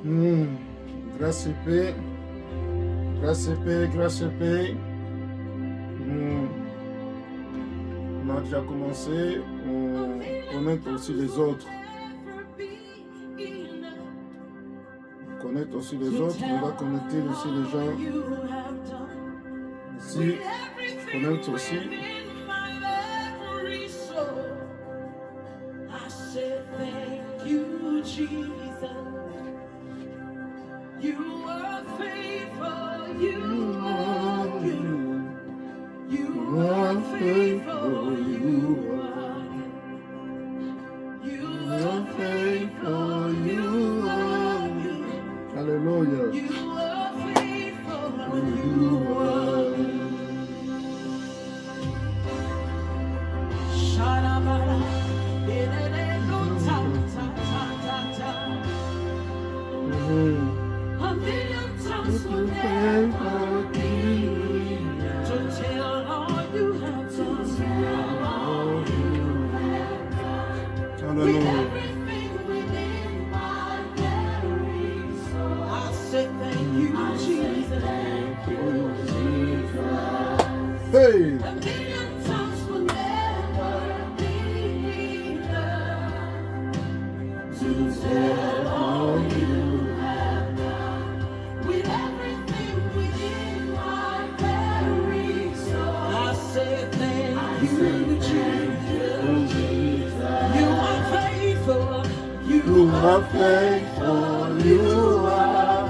Hmm. Grâce et paix. Grâce et paix, grâce et paix. Hmm. On a déjà commencé. On connaît aussi les autres. On connaît aussi les autres. On va connecter aussi les gens. Ici, connecte aussi. You are faithful, you are you. You are faithful, you are. You are faithful, you are you. Hallelujah. You are faithful, you are. Shalabara, a million times will never be to tell all you have done. With everything within my very soul, I say thank you, Jesus. Hey. A million times will never be enough to tell all you. You are faithful, you are.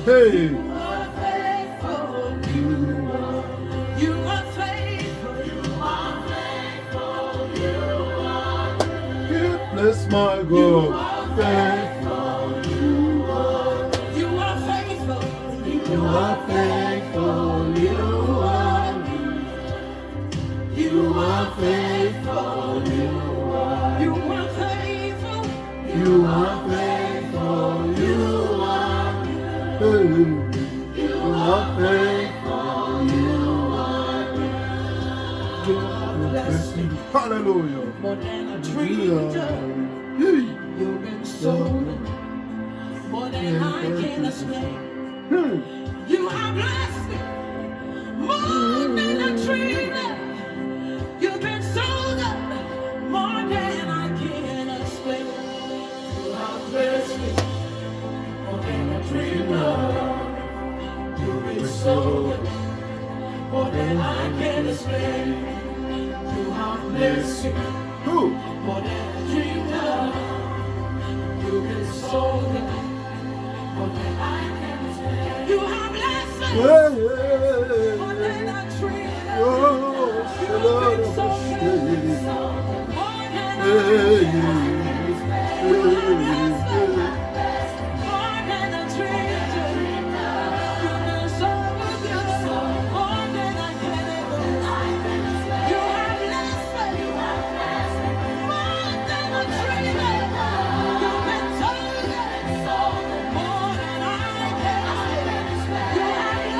Hey. You are faithful, you are. You are faithful, you are faithful, you are. Bless my God. You are faithful, you are. You are faithful, you are faithful, you are. You are faithful, you are. You are faithful. You are faithful, you are. You are faithful, you are. Hallelujah. More than a tree, you've been so more than I can explain. You have blessed me more than a tree. You've been so good, more than I can explain. You have blessed me, more than a dream of. You've been so good, more than I can explain. You have blessed me, more than a dream of. You've been so good, more than I can explain. You have blessed me, more than a dream of.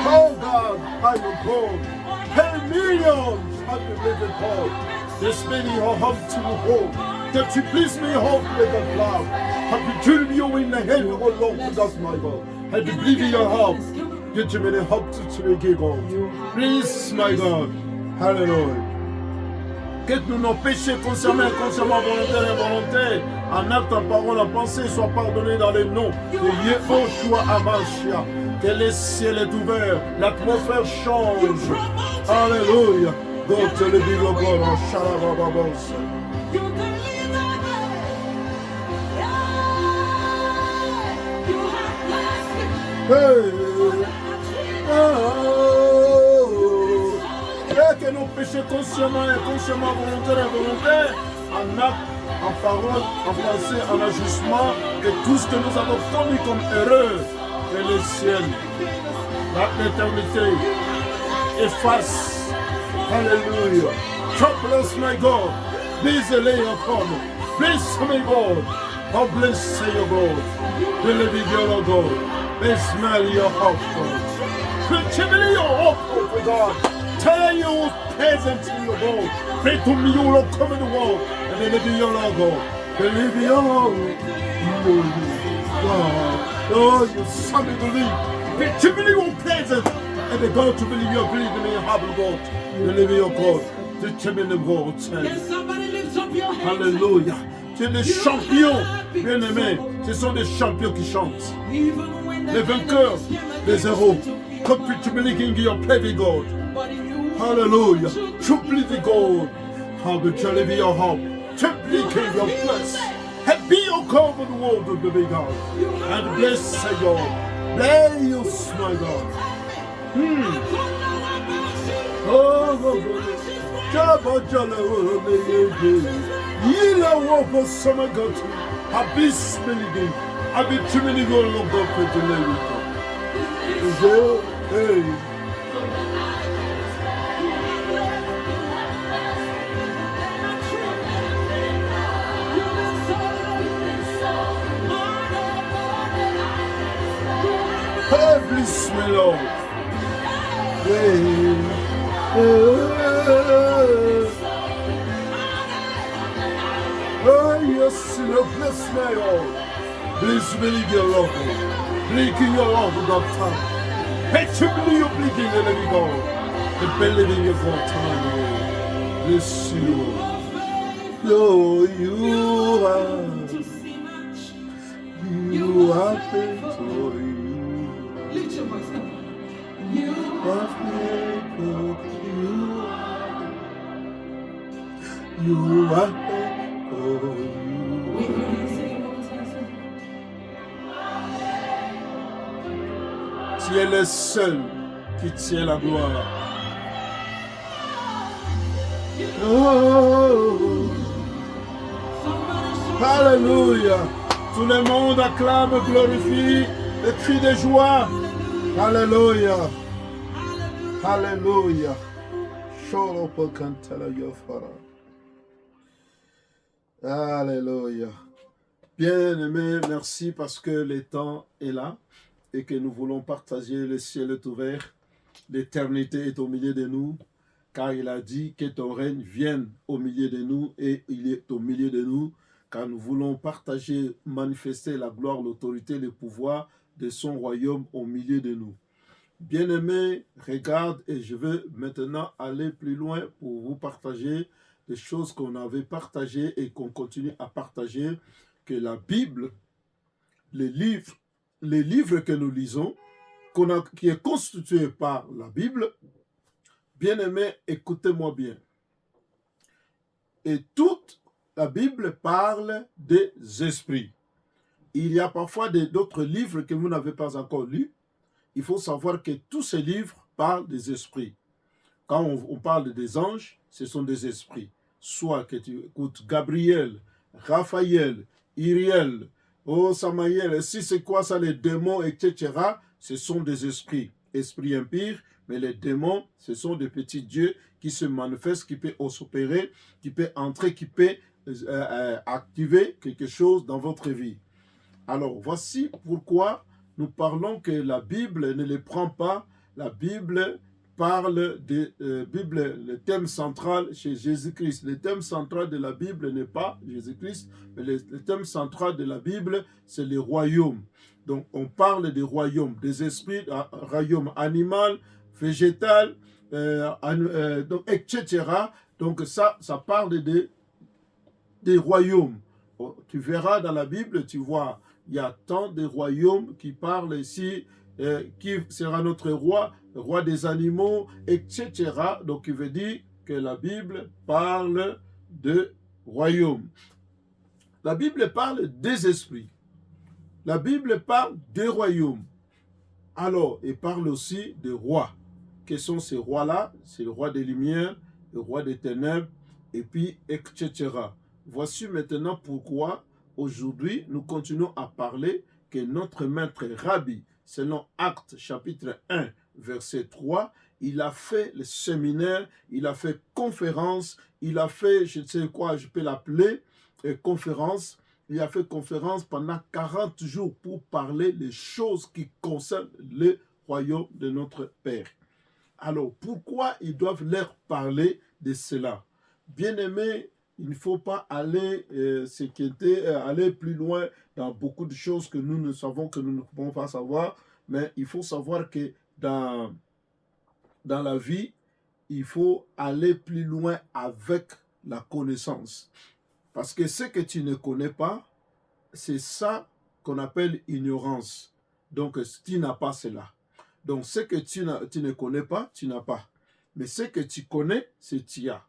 Oh God, I will call 10 millions of the living God. This many are home to hold. That you please me hold with a cloud. Have you dreamed you in the hand all along with us, my God? Have you believed in your help? Get you many help to make it go. Please, my God. Hallelujah. Que tous nos péchés consciemment, inconsciemment, volontaires et involontaires, en acte, en parole, en pensée, soient pardonnés dans le nom de Yehoshua Hamashiach. Que le ciel est ouvert, l'atmosphère change. Alléluia. Go to the big God on Shalababos. Hey. Que nos péchés consciemment, inconsciemment, volontaires et involontaires, en acte, en parole, en pensée, en agissement, et tout ce que nous avons commis comme erreur, que le ciel, l'éternité, efface. Alléluia. Troublous, my God, please lay upon me. Bless me, God. Oh, bless your God. Believe your God. May smell your hope, God. Continue your hope, oh God. Tell you presence in your God. Pray to me, you will come in the world. And then believe your God. Believe your Lord. God. Oh, you son me believe. To believe on presence. And the God to believe you believe in your heart, God. To live in your God. To believe in God. Can somebody lift up your hands? Alléluia. C'est des champions, bien-aimés. Ce sont des champions qui chantent. Les vainqueurs, les héros. Compete to believe in your heavy God. Hallelujah. To believe in God. How to live in your hope. To believe in your place. And be your God of the world of the big God. And bless God. Bless my God. Oh, God. Jabba Jala. Yila woko sama gotu. Abis miligi. Abit miligo logo petulego. Hey. Hey, bless me, Lord. Hey. Oh, yes, Lord, bless me, Lord. Please believe your love. Believe in your love, God, time. Hey, to believe your believe in the living God. And believe in your God, time, Lord. Bless you. Lord, you are faithful. Lift your voice, come on. You are faithful. You are faithful. Tu es le seul qui tient la gloire. Oh. Alléluia. Tout le monde acclame, glorifie, et crie de joie. Alléluia. Alléluia. Alléluia. Bien-aimés, merci parce que le temps est là et que nous voulons partager. Le ciel est ouvert, l'éternité est au milieu de nous, car il a dit que ton règne vienne au milieu de nous et il est au milieu de nous, car nous voulons partager, manifester la gloire, l'autorité, le pouvoir de son royaume au milieu de nous. Bien-aimés, regarde, et je veux maintenant aller plus loin pour vous partager des choses qu'on avait partagées et qu'on continue à partager, que la Bible, les livres que nous lisons, qui est constitué par la Bible, bien-aimés, écoutez-moi bien. Et toute la Bible parle des esprits. Il y a parfois d'autres livres que vous n'avez pas encore lus. Il faut savoir que tous ces livres parlent des esprits. Quand on parle des anges, ce sont des esprits. Soit que tu écoutes Gabriel, Raphaël, Iriel, Samaïel, si c'est quoi ça, les démons, etc., ce sont des esprits. Esprits impurs, mais les démons, ce sont des petits dieux qui se manifestent, qui peuvent s'opérer, qui peuvent entrer, qui peuvent activer quelque chose dans votre vie. Alors, voici pourquoi nous parlons que la Bible ne les prend pas. La Bible parle de le thème central chez Jésus-Christ. Le thème central de la Bible n'est pas Jésus-Christ, mais le thème central de la Bible, c'est le royaume. Donc, on parle des royaumes, des esprits, royaume animal, végétal, etc. Donc, ça parle des royaumes. Tu verras dans la Bible, tu vois, il y a tant de royaumes qui parlent ici, qui sera notre roi, roi des animaux, etc. Donc, il veut dire que la Bible parle de royaumes. La Bible parle des esprits. La Bible parle des royaumes. Alors, il parle aussi des rois. Quels sont ces rois-là? C'est le roi des lumières, le roi des ténèbres, et puis, etc. Voici maintenant pourquoi aujourd'hui nous continuons à parler que notre maître Rabbi, selon Actes chapitre 1, verset 3, il a fait le séminaire, il a fait conférence, il a fait, je ne sais quoi, je peux l'appeler, conférence. Il a fait conférence pendant 40 jours pour parler des choses qui concernent le royaume de notre Père. Alors, pourquoi ils doivent leur parler de cela? Bien-aimés, il ne faut pas aller aller plus loin dans beaucoup de choses que nous ne savons, que nous ne pouvons pas savoir, mais il faut savoir que dans la vie, il faut aller plus loin avec la connaissance. Parce que ce que tu ne connais pas, c'est ça qu'on appelle ignorance. Donc, tu n'as pas cela. Donc, ce que tu ne connais pas, tu n'as pas. Mais ce que tu connais, c'est tu as.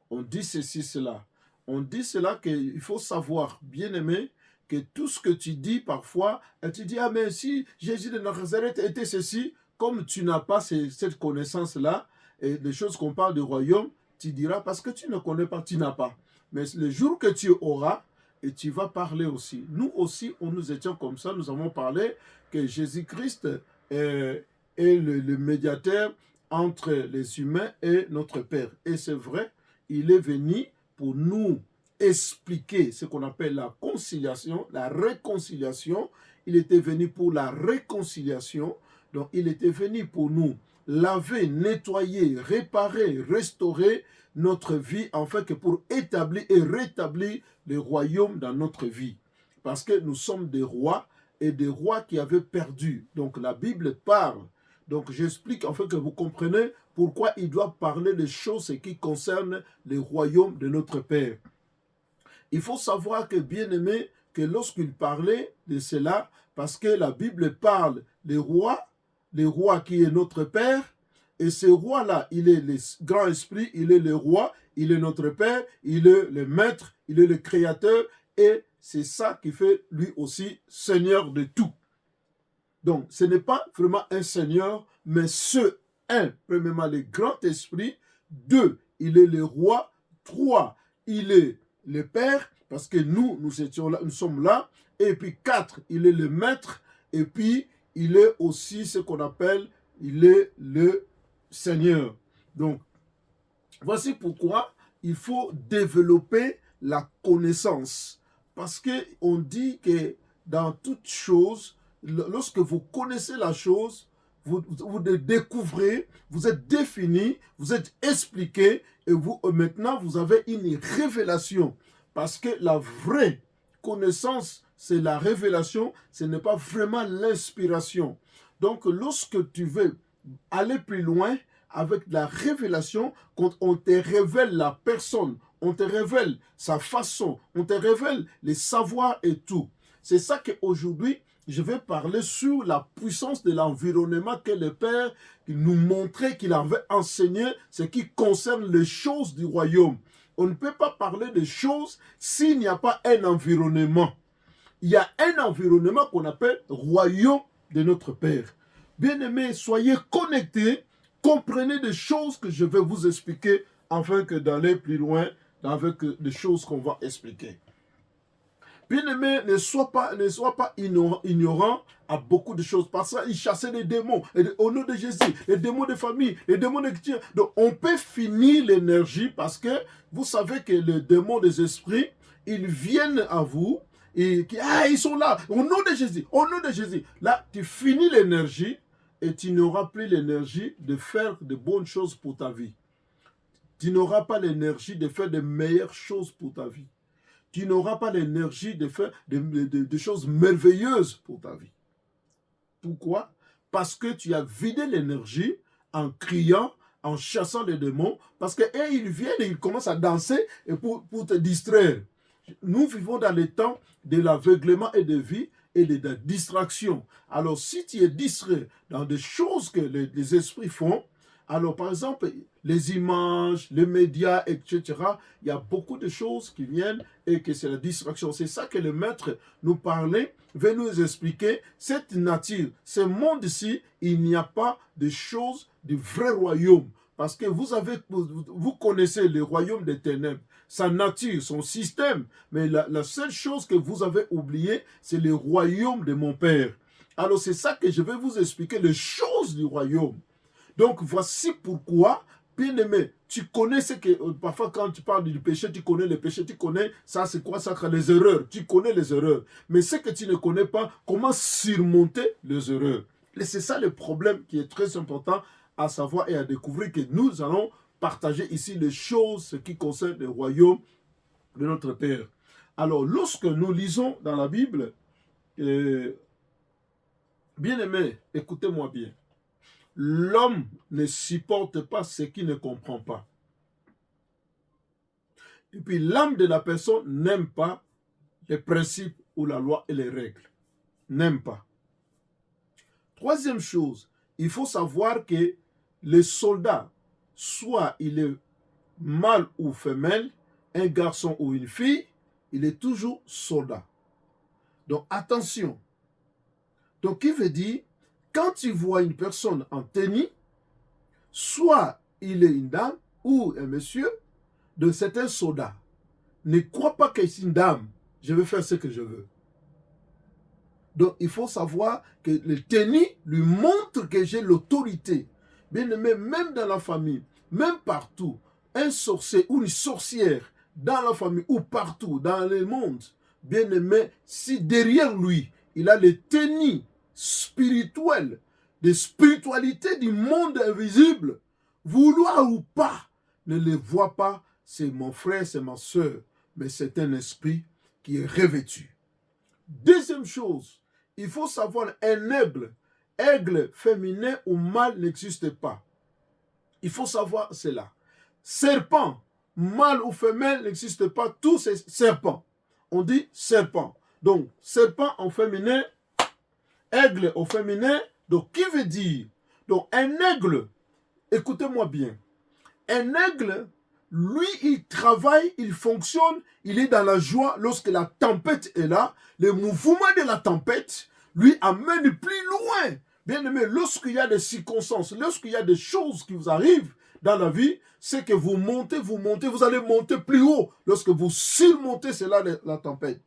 On dit ceci, cela. On dit cela qu'il faut savoir, bien aimé, que tout ce que tu dis parfois, tu dis, ah mais si Jésus de Nazareth était ceci, comme tu n'as pas cette connaissance-là, et des choses qu'on parle du royaume, tu diras, parce que tu ne connais pas, tu n'as pas. Mais le jour que tu auras, et tu vas parler aussi. Nous aussi, nous étions comme ça, nous avons parlé que Jésus-Christ est le médiateur entre les humains et notre Père. Et c'est vrai, il est venu pour nous expliquer ce qu'on appelle la conciliation, la réconciliation. Il était venu pour la réconciliation. Donc, il était venu pour nous laver, nettoyer, réparer, restaurer notre vie, afin que pour établir et rétablir le royaume dans notre vie. Parce que nous sommes des rois et des rois qui avaient perdu. Donc, la Bible parle. Donc, j'explique afin que vous compreniez pourquoi il doit parler des choses qui concernent le royaume de notre Père. Il faut savoir que, bien aimé, que lorsqu'il parlait de cela, parce que la Bible parle des rois, le roi qui est notre Père, et ce roi-là, il est le grand esprit, il est le roi, il est notre Père, il est le maître, il est le créateur, et c'est ça qui fait lui aussi Seigneur de tout. Donc, ce n'est pas vraiment un Seigneur, mais premièrement, le grand esprit, 2, il est le roi, 3, il est le Père, parce que nous étions là, nous sommes là, et puis 4, il est le maître, et puis il est aussi ce qu'on appelle, il est le Seigneur. Donc, voici pourquoi il faut développer la connaissance. Parce qu'on dit que dans toute chose, lorsque vous connaissez la chose, vous découvrez, vous êtes défini, vous êtes expliqué, et maintenant vous avez une révélation. Parce que la vraie connaissance, c'est la révélation, ce n'est pas vraiment l'inspiration. Donc, lorsque tu veux aller plus loin avec la révélation, quand on te révèle la personne, on te révèle sa façon, on te révèle les savoirs et tout. C'est ça qu'aujourd'hui, je vais parler sur la puissance de l'environnement que le Père nous montrait, qu'il avait enseigné, ce qui concerne les choses du royaume. On ne peut pas parler de choses s'il n'y a pas un environnement. Il y a un environnement qu'on appelle royaume de notre Père. Bien-aimés, soyez connectés, comprenez des choses que je vais vous expliquer afin que d'aller plus loin avec des choses qu'on va expliquer. Bien-aimés, ne sois pas ignorant à beaucoup de choses. Parce qu'il chassait les démons. Et au nom de Jésus, les démons de famille, les démons de... Donc, on peut finir l'énergie parce que vous savez que les démons des esprits, ils viennent à vous et ils sont là. Au nom de Jésus, au nom de Jésus. Là, tu finis l'énergie et tu n'auras plus l'énergie de faire de bonnes choses pour ta vie. Tu n'auras pas l'énergie de faire de meilleures choses pour ta vie. Tu n'auras pas l'énergie de faire de choses merveilleuses pour ta vie. Pourquoi? Parce que tu as vidé l'énergie en criant, en chassant les démons, parce qu'ils viennent et ils commencent à danser et pour te distraire. Nous vivons dans les temps de l'aveuglement et de vie et de la distraction. Alors, si tu es distrait dans des choses que les esprits font, alors, par exemple, les images, les médias, etc., il y a beaucoup de choses qui viennent et que c'est la distraction. C'est ça que le maître nous parlait, veut nous expliquer. Cette nature, ce monde-ci, il n'y a pas de choses du vrai royaume. Parce que vous connaissez le royaume des ténèbres, sa nature, son système. Mais la seule chose que vous avez oubliée, c'est le royaume de mon Père. Alors, c'est ça que je vais vous expliquer, les choses du royaume. Donc, voici pourquoi, bien aimé, tu connais ce que, parfois quand tu parles du péché, tu connais le péché, tu connais, ça c'est quoi, ça, les erreurs, tu connais les erreurs. Mais ce que tu ne connais pas, comment surmonter les erreurs. Et c'est ça le problème qui est très important à savoir et à découvrir, que nous allons partager ici les choses qui concernent le royaume de notre Père. Alors, lorsque nous lisons dans la Bible, bien-aimé, écoutez-moi bien, l'homme ne supporte pas ce qu'il ne comprend pas. Et puis, l'âme de la personne n'aime pas les principes ou la loi et les règles. N'aime pas. Troisième chose, il faut savoir que les soldats, soit il est mâle ou femelle, un garçon ou une fille, il est toujours soldat. Donc attention. Donc qui veut dire, quand tu vois une personne en tenue, soit il est une dame ou un monsieur, de certains soldats, ne crois pas que c'est une dame, je vais faire ce que je veux. Donc il faut savoir que le tenue lui montre que j'ai l'autorité. Bien aimé, même dans la famille, même partout, un sorcier ou une sorcière dans la famille ou partout dans le monde, bien aimé, si derrière lui, il a les tenues spirituelles, des spiritualités du monde invisible, vouloir ou pas, ne les voit pas, c'est mon frère, c'est ma soeur, mais c'est un esprit qui est revêtu. Deuxième chose, il faut savoir un aigle féminin ou mâle n'existe pas. Il faut savoir cela. Serpent, mâle ou femelle n'existe pas, tous ces serpents. On dit serpent. Donc, serpent en féminin, aigle au féminin. Donc, qui veut dire? Donc, un aigle, écoutez-moi bien, un aigle, lui, il travaille, il fonctionne, il est dans la joie lorsque la tempête est là. Le mouvement de la tempête lui amène plus loin. Bien aimé, lorsqu'il y a des circonstances, lorsqu'il y a des choses qui vous arrivent dans la vie, c'est que vous montez, vous allez monter plus haut. Lorsque vous surmontez, c'est là la tempête.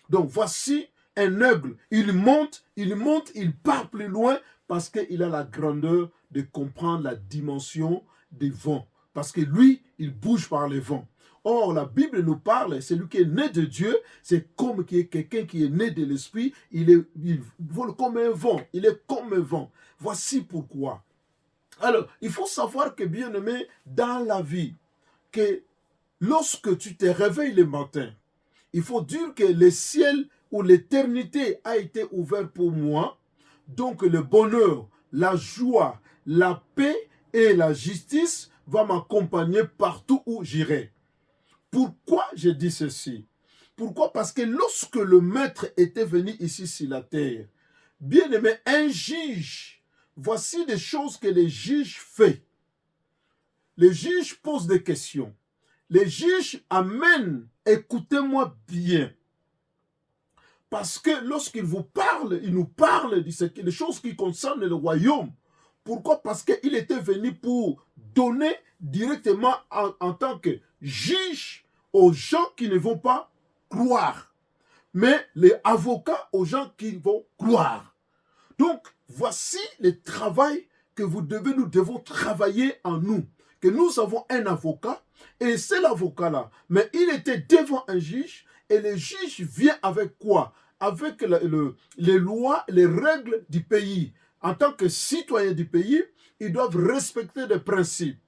Donc voici un aigle. Il monte, il part plus loin parce qu'il a la grandeur de comprendre la dimension des vents. Parce que lui, il bouge par les vents. Or, la Bible nous parle, celui qui est né de Dieu, c'est comme quelqu'un qui est né de l'Esprit, il vole comme un vent, il est comme un vent. Voici pourquoi. Alors, il faut savoir que, bien aimé, dans la vie, que lorsque tu te réveilles le matin, il faut dire que le ciel ou l'éternité a été ouvert pour moi, donc le bonheur, la joie, la paix et la justice va m'accompagner partout où j'irai. Pourquoi je dis ceci? Pourquoi? Parce que lorsque le maître était venu ici sur la terre, bien aimé, un juge, voici des choses que les juges font. Les juges posent des questions. Les juges amènent, écoutez-moi bien, parce que lorsqu'ils vous parlent, ils nous parlent des choses qui concernent le royaume. Pourquoi? Parce qu'il était venu pour donner directement en tant que juge aux gens qui ne vont pas croire, mais les avocats aux gens qui vont croire. Donc, voici le travail que nous devons travailler en nous. Que nous avons un avocat, et c'est l'avocat-là. Mais il était devant un juge, et le juge vient avec quoi? Avec les lois, les règles du pays. En tant que citoyen du pays, ils doivent respecter des principes.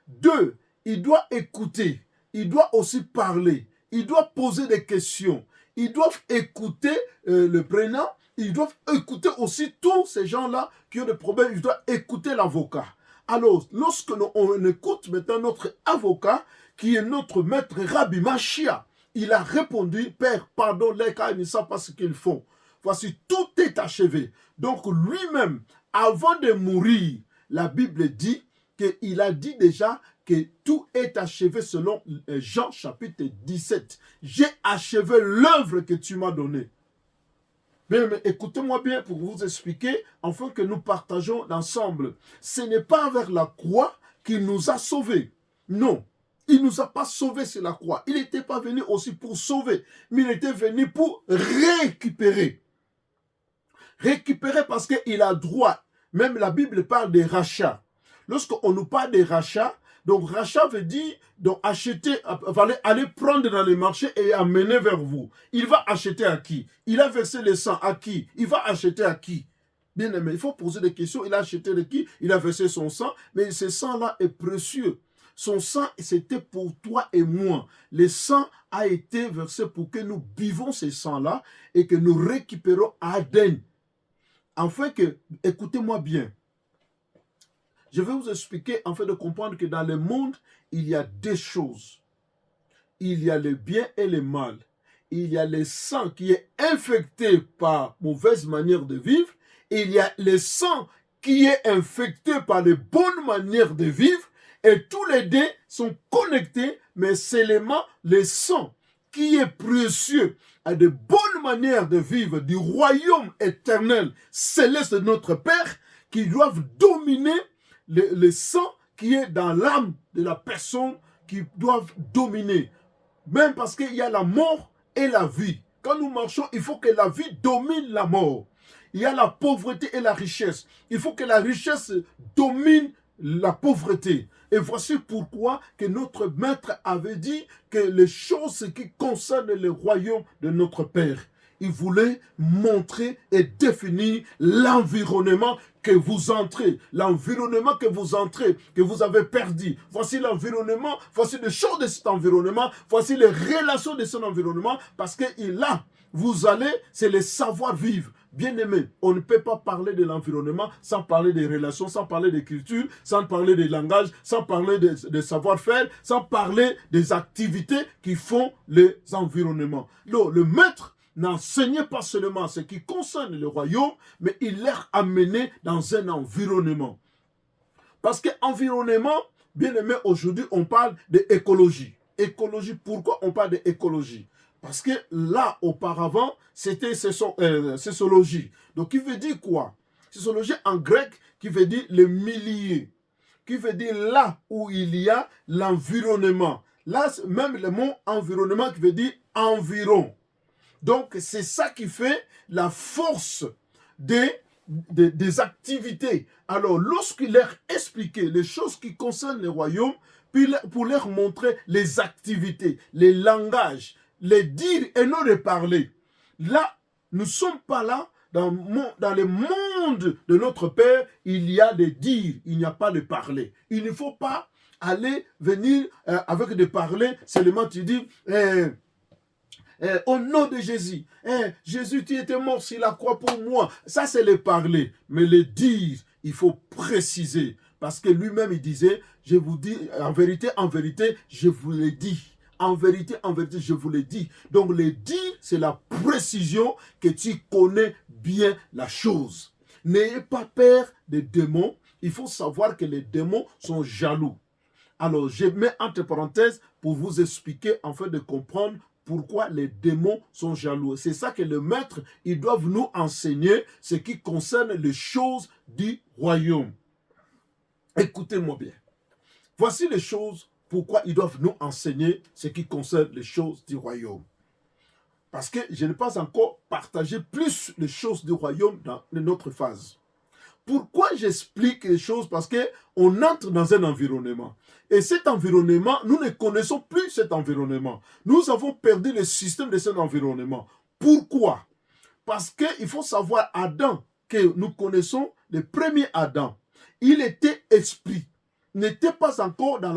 2, il doit écouter. Il doit aussi parler. Il doit poser des questions. Ils doivent écouter le prénom. Ils doivent écouter aussi tous ces gens-là qui ont des problèmes. Ils doivent écouter l'avocat. Alors, lorsque on écoute maintenant notre avocat, qui est notre maître Rabbi Machia, il a répondu, Père, pardonne-les car ils ne savent pas ce qu'ils font. Voici, tout est achevé. Donc lui-même, avant de mourir, la Bible dit qu'il a dit déjà que tout est achevé selon Jean chapitre 17. J'ai achevé l'œuvre que tu m'as donnée. Bien, mais écoutez-moi bien pour vous expliquer, afin que nous partageons ensemble. Ce n'est pas avec la croix qu'il nous a sauvés. Non, il ne nous a pas sauvés sur la croix. Il n'était pas venu aussi pour sauver, mais il était venu pour récupérer. Récupérer parce qu'il a droit. Même la Bible parle des rachats. Lorsqu'on nous parle des rachats, donc rachat veut dire donc acheter, aller prendre dans les marchés et amener vers vous. Il va acheter à qui? Il a versé le sang à qui? Il va acheter à qui? Bien aimé, il faut poser des questions. Il a acheté de qui? Il a versé son sang, mais ce sang-là est précieux. Son sang, c'était pour toi et moi. Le sang a été versé pour que nous buvons ce sang-là et que nous récupérons Aden. Afin que, écoutez-moi bien, je vais vous expliquer, afin de comprendre que dans le monde, il y a deux choses. Il y a le bien et le mal. Il y a le sang qui est infecté par mauvaise manière de vivre. Il y a le sang qui est infecté par les bonnes manières de vivre. Et tous les deux sont connectés, mais seulement le sang qui est précieux à de bonnes manières de vivre du royaume éternel céleste de notre Père, qui doivent dominer le sang qui est dans l'âme de la personne, qui doivent dominer. Même parce qu'il y a la mort et la vie. Quand nous marchons, il faut que la vie domine la mort. Il y a la pauvreté et la richesse. Il faut que la richesse domine la pauvreté. Et voici pourquoi que notre maître avait dit que les choses qui concernent le royaume de notre Père, il voulait montrer et définir l'environnement que vous entrez, l'environnement que vous avez perdu. Voici l'environnement, voici les choses de cet environnement, voici les relations de cet environnement, parce que là, vous allez, c'est le savoir-vivre. Bien-aimé, on ne peut pas parler de l'environnement sans parler des relations, sans parler des cultures, sans parler des langages, sans parler de savoir-faire, sans parler des activités qui font les environnements. Le maître n'enseignait pas seulement ce qui concerne le royaume, mais il leur amenait dans un environnement. Parce que environnement, bien-aimé, aujourd'hui, on parle d'écologie. Écologie, pourquoi on parle d'écologie? Parce que là, auparavant, c'était sociologie. Donc, qui veut dire quoi? Sociologie en grec, qui veut dire le milieu. Qui veut dire là où il y a l'environnement. Là, même le mot environnement qui veut dire environ. Donc, c'est ça qui fait la force des activités. Alors, lorsqu'il leur expliquait les choses qui concernent le royaume, puis pour leur montrer les activités, les langages, les dire et non les parler. Là, nous ne sommes pas là. Dans le monde de notre Père, il y a des dires, il n'y a pas de parler. Il ne faut pas venir avec des parler, seulement tu dis... au nom de Jésus, Jésus, tu étais mort sur la croix pour moi. Ça, c'est le parler. Mais le dire, il faut préciser. Parce que lui-même, il disait, je vous dis, en vérité, je vous l'ai dit. En vérité, je vous l'ai dit. Donc, le dire, c'est la précision que tu connais bien la chose. N'ayez pas peur des démons. Il faut savoir que les démons sont jaloux. Alors, je mets entre parenthèses pour vous expliquer, afin de comprendre pourquoi les démons sont jaloux. C'est ça que le maître, ils doivent nous enseigner, ce qui concerne les choses du royaume. Écoutez-moi bien. Voici les choses pourquoi ils doivent nous enseigner ce qui concerne les choses du royaume. Parce que je n'ai pas encore partagé plus les choses du royaume dans notre phase. Pourquoi j'explique les choses? Parce qu'on entre dans un environnement. Et cet environnement, nous ne connaissons plus cet environnement. Nous avons perdu le système de cet environnement. Pourquoi? Parce qu'il faut savoir, Adam, que nous connaissons, le premier Adam, il était esprit. N'était pas encore dans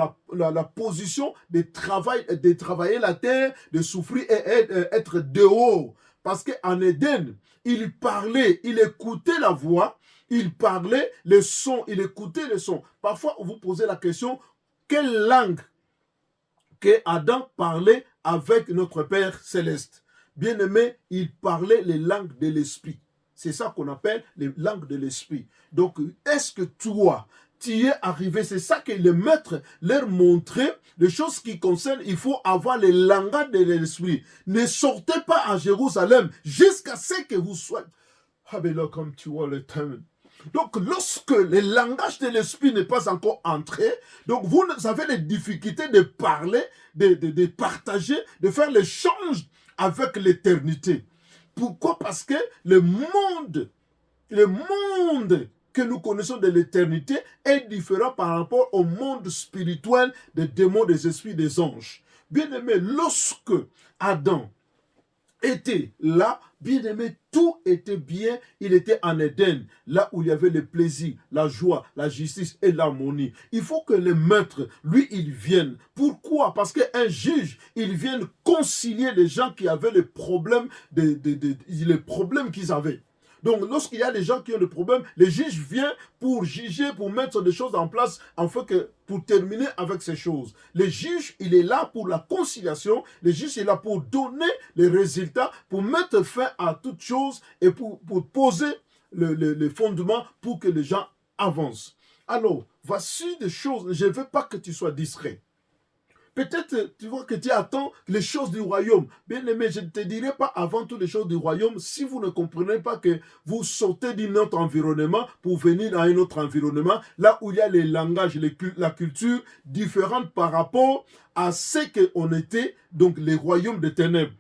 la position de travailler la terre, de souffrir et être dehors. Parce qu'en Éden, il parlait, il écoutait la voix, il parlait les sons, il écoutait les sons. Parfois, vous posez la question, quelle langue que Adam parlait avec notre Père céleste? Bien-aimé, il parlait les langues de l'esprit. C'est ça qu'on appelle les langues de l'esprit. Donc, est-ce que toi, tu y es arrivé? C'est ça que le maître leur montrait, les choses qui concernent, il faut avoir les langages de l'esprit. Ne sortez pas à Jérusalem jusqu'à ce que vous soyez. Comme tu vois le thème. Donc, lorsque le langage de l'esprit n'est pas encore entré, donc vous avez les difficultés de parler, de partager, de faire l'échange avec l'éternité. Pourquoi? Parce que le monde que nous connaissons de l'éternité est différent par rapport au monde spirituel des démons, des esprits, des anges. Bien-aimé, lorsque Adam était là, bien-aimé, tout était bien, il était en Éden, là où il y avait le plaisir, la joie, la justice et l'harmonie. Il faut que le maître, lui, il vienne. Pourquoi? Parce qu'un juge, il vient concilier les gens qui avaient les problèmes, les problèmes qu'ils avaient. Donc, lorsqu'il y a des gens qui ont des problèmes, le juge vient pour juger, pour mettre des choses en place, afin que, pour terminer avec ces choses. Le juge, il est là pour la conciliation. Le juge est là pour donner les résultats, pour mettre fin à toute chose et pour poser le fondement pour que les gens avancent. Alors, voici des choses. Je ne veux pas que tu sois distrait. Peut-être, tu vois que tu attends les choses du royaume. Bien aimé, je ne te dirai pas avant toutes les choses du royaume si vous ne comprenez pas que vous sortez d'un autre environnement pour venir dans un autre environnement, là où il y a les langages, la culture différente par rapport à ce qu'on était, donc les royaumes des ténèbres.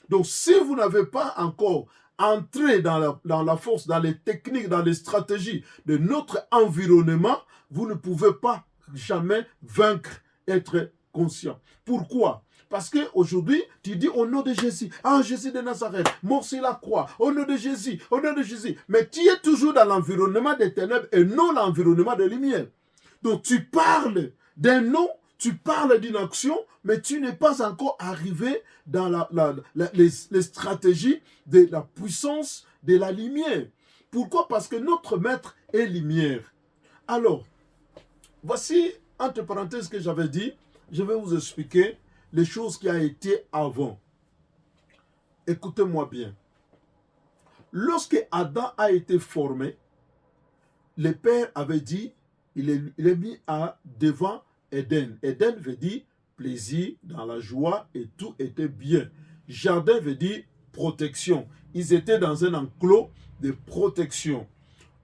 Donc, si vous n'avez pas encore entré dans la force, dans les techniques, dans les stratégies de notre environnement, vous ne pouvez pas jamais vaincre, être conscient. Pourquoi? Parce qu'aujourd'hui, tu dis au nom de Jésus, ah Jésus de Nazareth, mort sur la croix, au nom de Jésus, au nom de Jésus. Mais tu es toujours dans l'environnement des ténèbres et non l'environnement des lumières. Donc tu parles d'un nom, tu parles d'une action, mais tu n'es pas encore arrivé dans les stratégies de la puissance de la lumière. Pourquoi? Parce que notre maître est lumière. Alors, voici, entre parenthèses, que j'avais dit, je vais vous expliquer les choses qui ont été avant. Écoutez-moi bien. Lorsque Adam a été formé, le Père avait dit, il est mis devant Éden. Éden veut dire plaisir, dans la joie et tout était bien. Jardin veut dire protection. Ils étaient dans un enclos de protection.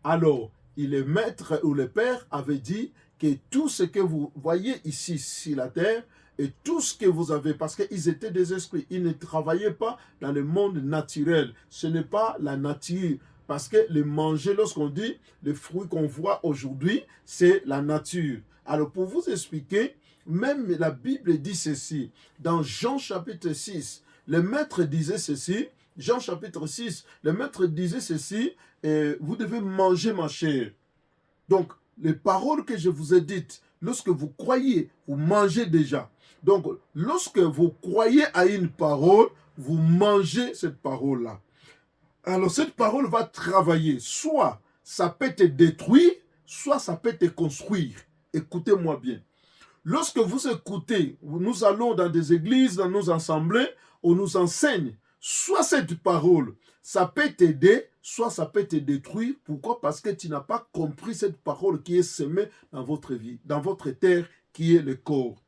Alors, le maître ou le Père avait dit que tout ce que vous voyez ici sur la terre et tout ce que vous avez, parce qu'ils étaient des esprits, ils ne travaillaient pas dans le monde naturel. Ce n'est pas la nature. Parce que le manger, lorsqu'on dit les fruits qu'on voit aujourd'hui, c'est la nature. Alors pour vous expliquer, même la Bible dit ceci. Dans Jean chapitre 6, le maître disait ceci. Jean chapitre 6, le maître disait ceci. Vous devez manger ma chair. Donc, les paroles que je vous ai dites, lorsque vous croyez, vous mangez déjà. Donc, lorsque vous croyez à une parole, vous mangez cette parole-là. Alors, cette parole va travailler. Soit ça peut te détruire, soit ça peut te construire. Écoutez-moi bien. Lorsque vous écoutez, nous allons dans des églises, dans nos assemblées, on nous enseigne. Soit cette parole, ça peut t'aider, soit ça peut te détruire. Pourquoi? Parce que tu n'as pas compris cette parole qui est semée dans votre vie, dans votre terre, qui est le corps.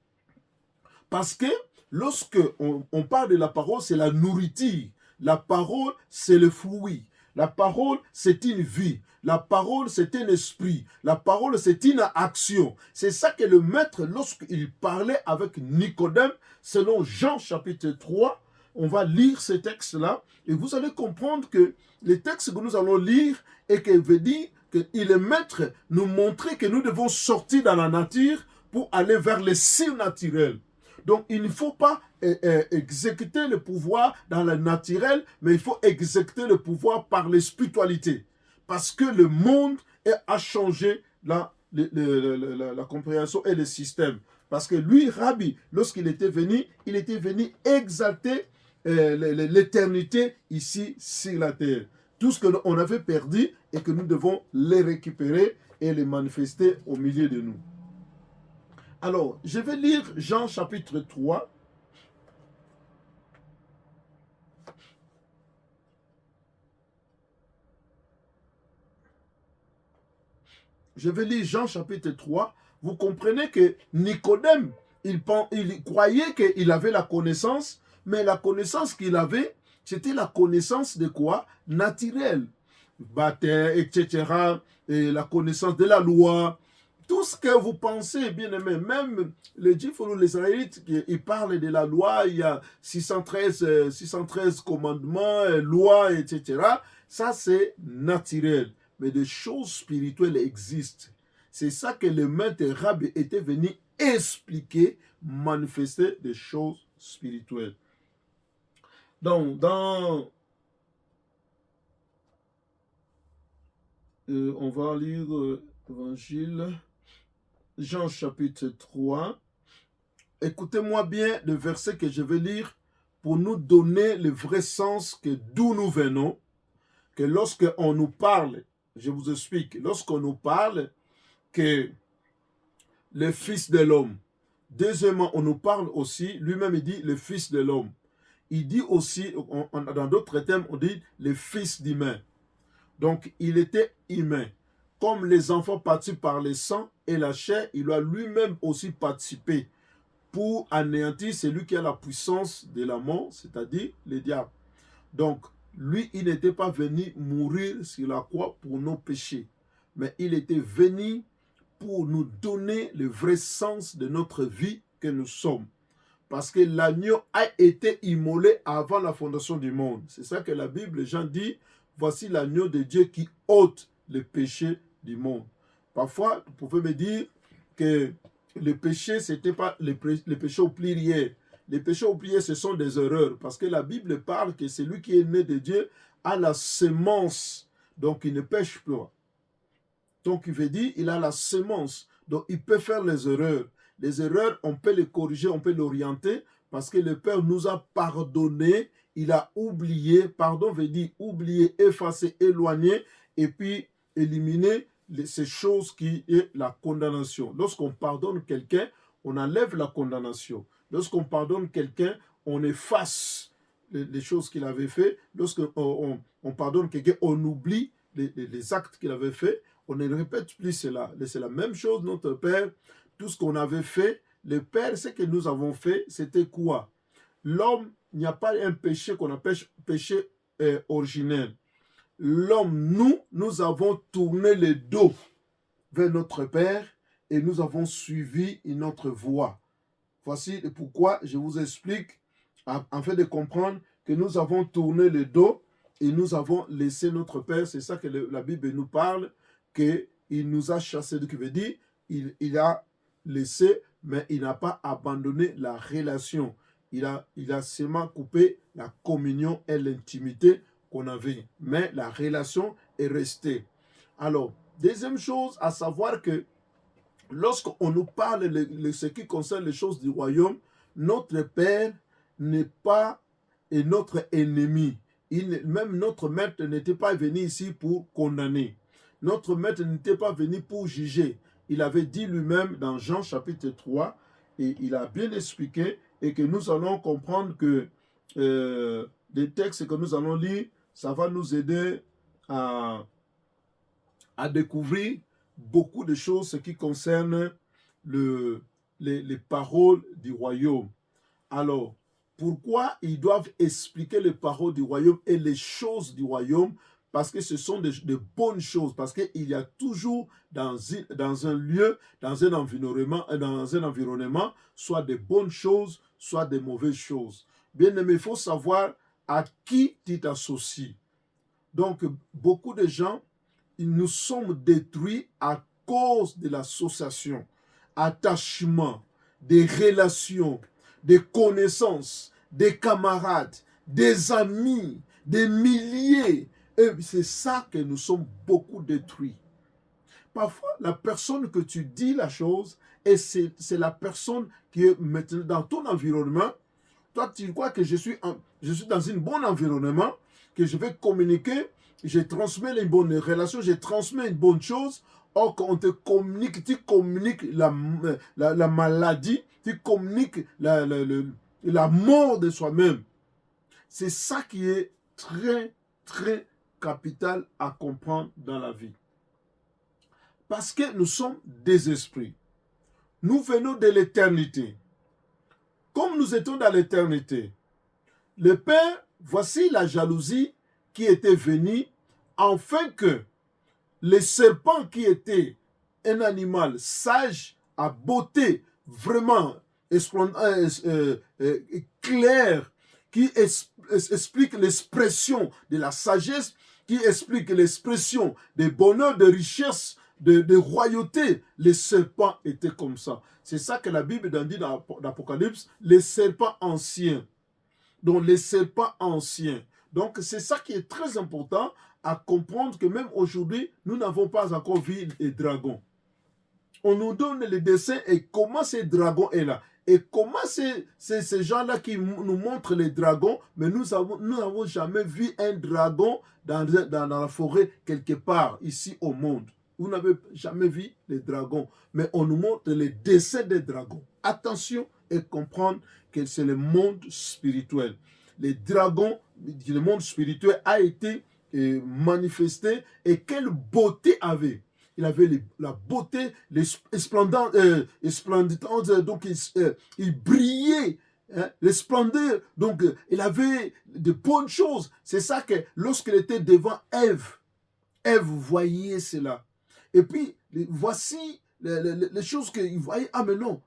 Parce que lorsque on parle de la parole, c'est la nourriture. La parole, c'est le fruit. La parole, c'est une vie. La parole, c'est un esprit. La parole, c'est une action. C'est ça que le maître, lorsqu'il parlait avec Nicodème, selon Jean chapitre 3, on va lire ce texte-là et vous allez comprendre que le texte que nous allons lire et qu'il veut dire que le maître nous montrait que nous devons sortir dans la nature pour aller vers le surnaturel. Donc, il ne faut pas exécuter le pouvoir dans le naturel, mais il faut exécuter le pouvoir par la spiritualité. Parce que le monde a changé la compréhension et le système. Parce que lui, Rabbi, lorsqu'il était venu exalter l'éternité ici sur la terre. Tout ce qu'on avait perdu et que nous devons les récupérer et les manifester au milieu de nous. Alors, je vais lire Jean chapitre 3. Je vais lire Jean chapitre 3. Vous comprenez que Nicodème, il croyait qu'il avait la connaissance, mais la connaissance qu'il avait, c'était la connaissance de quoi? Naturelle. Baptême, etc. Et la connaissance de la loi. Tout ce que vous pensez, bien aimé, même les Juifs ou les Israélites, ils parlent de la loi, il y a 613 commandements, lois, etc. Ça, c'est naturel. Mais des choses spirituelles existent. C'est ça que le maître Rabbi était venu expliquer, manifester des choses spirituelles. Donc, dans On va lire Évangile, Jean chapitre 3. Écoutez-moi bien le verset que je vais lire pour nous donner le vrai sens que d'où nous venons, que lorsque on nous parle, je vous explique, lorsqu'on nous parle que le Fils de l'homme, deuxièmement, on nous parle aussi, lui-même il dit le Fils de l'homme. Il dit aussi, dans d'autres termes, on dit le Fils d'humain. Donc, il était humain. Comme les enfants participent par le sang et la chair, il a lui-même aussi participé pour anéantir celui qui a la puissance de la mort, c'est-à-dire le diable. Donc, lui, il n'était pas venu mourir sur la croix pour nos péchés, mais il était venu pour nous donner le vrai sens de notre vie que nous sommes. Parce que l'agneau a été immolé avant la fondation du monde. C'est ça que la Bible, Jean dit, voici l'agneau de Dieu qui ôte le péché du monde. Parfois, vous pouvez me dire que le péché, ce n'était pas le péché au pluriel. Les péchés au pluriel, ce sont des erreurs. Parce que la Bible parle que celui qui est né de Dieu a la sémence. Donc, il ne pêche pas. Donc, il veut dire il a la sémence. Donc, il peut faire les erreurs. Les erreurs, on peut les corriger, on peut l'orienter. Parce que le Père nous a pardonné. Il a oublié. Pardon veut dire oublier, effacer, éloigner. Et puis, éliminer ces choses qui est la condamnation. Lorsqu'on pardonne quelqu'un, on enlève la condamnation. Lorsqu'on pardonne quelqu'un, on efface les choses qu'il avait fait. Lorsqu'on pardonne quelqu'un, on oublie les actes qu'il avait fait. On ne répète plus cela. C'est la même chose, notre Père. Tout ce qu'on avait fait, le Père, ce que nous avons fait, c'était quoi? L'homme, il n'y a pas un péché qu'on appelle péché originel. L'homme, nous avons tourné le dos vers notre Père et nous avons suivi une autre voie. Voici pourquoi je vous explique, afin de comprendre que nous avons tourné le dos et nous avons laissé notre Père. C'est ça que la Bible nous parle, qu'il nous a chassés, ce qui veut dire il a laissé, mais il n'a pas abandonné la relation. Il a seulement coupé la communion et l'intimité qu'on avait. Mais la relation est restée. Alors, deuxième chose, à savoir que lorsqu'on nous parle de ce qui concerne les choses du royaume, notre Père n'est pas notre ennemi. Même notre maître n'était pas venu ici pour condamner. Notre maître n'était pas venu pour juger. Il avait dit lui-même dans Jean chapitre 3, et il a bien expliqué, et que nous allons comprendre que les textes que nous allons lire, ça va nous aider à découvrir beaucoup de choses ce qui concerne les paroles du royaume. Alors, pourquoi ils doivent expliquer les paroles du royaume et les choses du royaume? Parce que ce sont de bonnes choses, parce qu'il y a toujours dans un lieu, dans un environnement, soit de bonnes choses, soit de mauvaises choses. Bien aimé, il faut savoir à qui tu t'associes. Donc, beaucoup de gens, nous sommes détruits à cause de l'association, attachement, des relations, des connaissances, des camarades, des amis, des milliers. Et c'est ça que nous sommes beaucoup détruits. Parfois, la personne que tu dis la chose, et c'est la personne qui est maintenant dans ton environnement. Toi, tu crois que je suis dans un bon environnement, que je vais communiquer, je transmets une bonne relation, je transmets une bonne chose. Or, quand on te communique, tu communiques la maladie, tu communiques la mort de soi-même. C'est ça qui est très, très capital à comprendre dans la vie. Parce que nous sommes des esprits. Nous venons de l'éternité. Comme nous étions dans l'éternité, le Père, voici la jalousie qui était venue, afin que le serpent qui était un animal sage, à beauté vraiment claire, qui explique l'expression de la sagesse, qui explique l'expression des bonheurs, de richesses, de royauté. Les serpents étaient comme ça. C'est ça que la Bible dit dans l'Apocalypse, les serpents anciens. Donc les serpents anciens. Donc, c'est ça qui est très important à comprendre que même aujourd'hui, nous n'avons pas encore vu les dragons. On nous donne les dessins et comment ces dragons est là. Et comment c'est ces gens-là qui nous montrent les dragons, mais nous n'avons jamais vu un dragon dans la forêt quelque part ici au monde. Vous n'avez jamais vu les dragons, mais on nous montre les dessins des dragons. Attention et comprendre que c'est le monde spirituel. Les dragons, le monde spirituel a été manifesté et quelle beauté avait. Il avait la beauté, l'esplendance, donc il brillait, hein, les splendeurs, donc il avait de bonnes choses. C'est ça que lorsqu'il était devant Ève voyait cela. Et puis, voici les choses qu'il voyait. Ah mais non,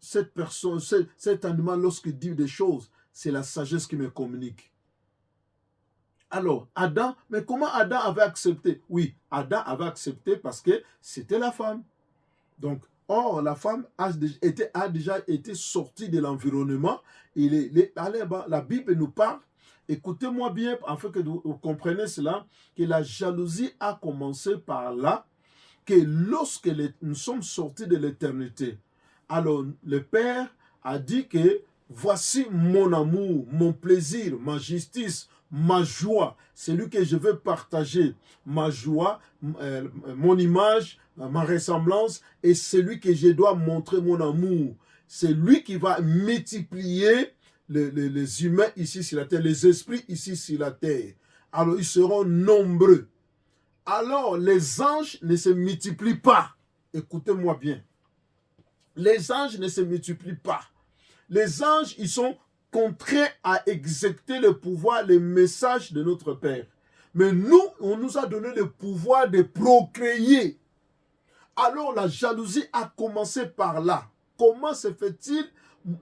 cette personne, cet animal, lorsqu'il dit des choses, c'est la sagesse qui me communique. Alors, Adam, mais comment Adam avait accepté? Oui, Adam avait accepté parce que c'était la femme. Donc, or, la femme a déjà été sortie de l'environnement. La Bible nous parle, écoutez-moi bien, afin que vous compreniez cela, que la jalousie a commencé par là, que lorsque nous sommes sortis de l'éternité, alors le Père a dit que voici mon amour, mon plaisir, ma justice, ma joie, celui que je veux partager, ma joie, mon image, ma ressemblance, et celui que je dois montrer mon amour. C'est lui qui va multiplier les humains ici sur la terre, les esprits ici sur la terre. Alors ils seront nombreux. Alors les anges ne se multiplient pas. Écoutez-moi bien. Les anges ne se multiplient pas. Les anges, ils sont contraints à exécuter le pouvoir, le message de notre Père. Mais nous, on nous a donné le pouvoir de procréer. Alors la jalousie a commencé par là. Comment se fait-il?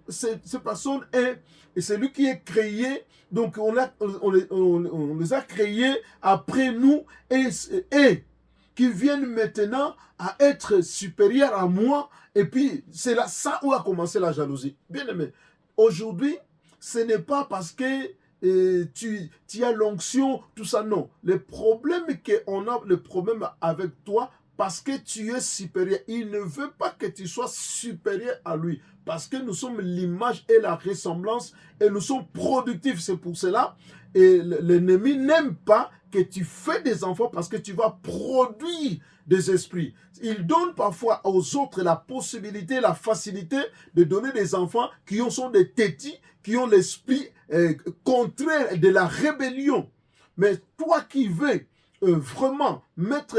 Cette personne est celui qui est créé, donc on les a créés après nous et qui viennent maintenant à être supérieurs à moi. Et puis c'est là ça où a commencé la jalousie. Bien aimé, aujourd'hui, ce n'est pas parce que tu as l'onction, tout ça, non. Le problème qu'on a, le problème avec toi, parce que tu es supérieur. Il ne veut pas que tu sois supérieur à lui. Parce que nous sommes l'image et la ressemblance et nous sommes productifs. C'est pour cela. Et l'ennemi n'aime pas que tu fais des enfants parce que tu vas produire des esprits. Il donne parfois aux autres la possibilité, la facilité de donner des enfants qui sont des tétis, qui ont l'esprit contraire de la rébellion. Mais toi qui veux vraiment mettre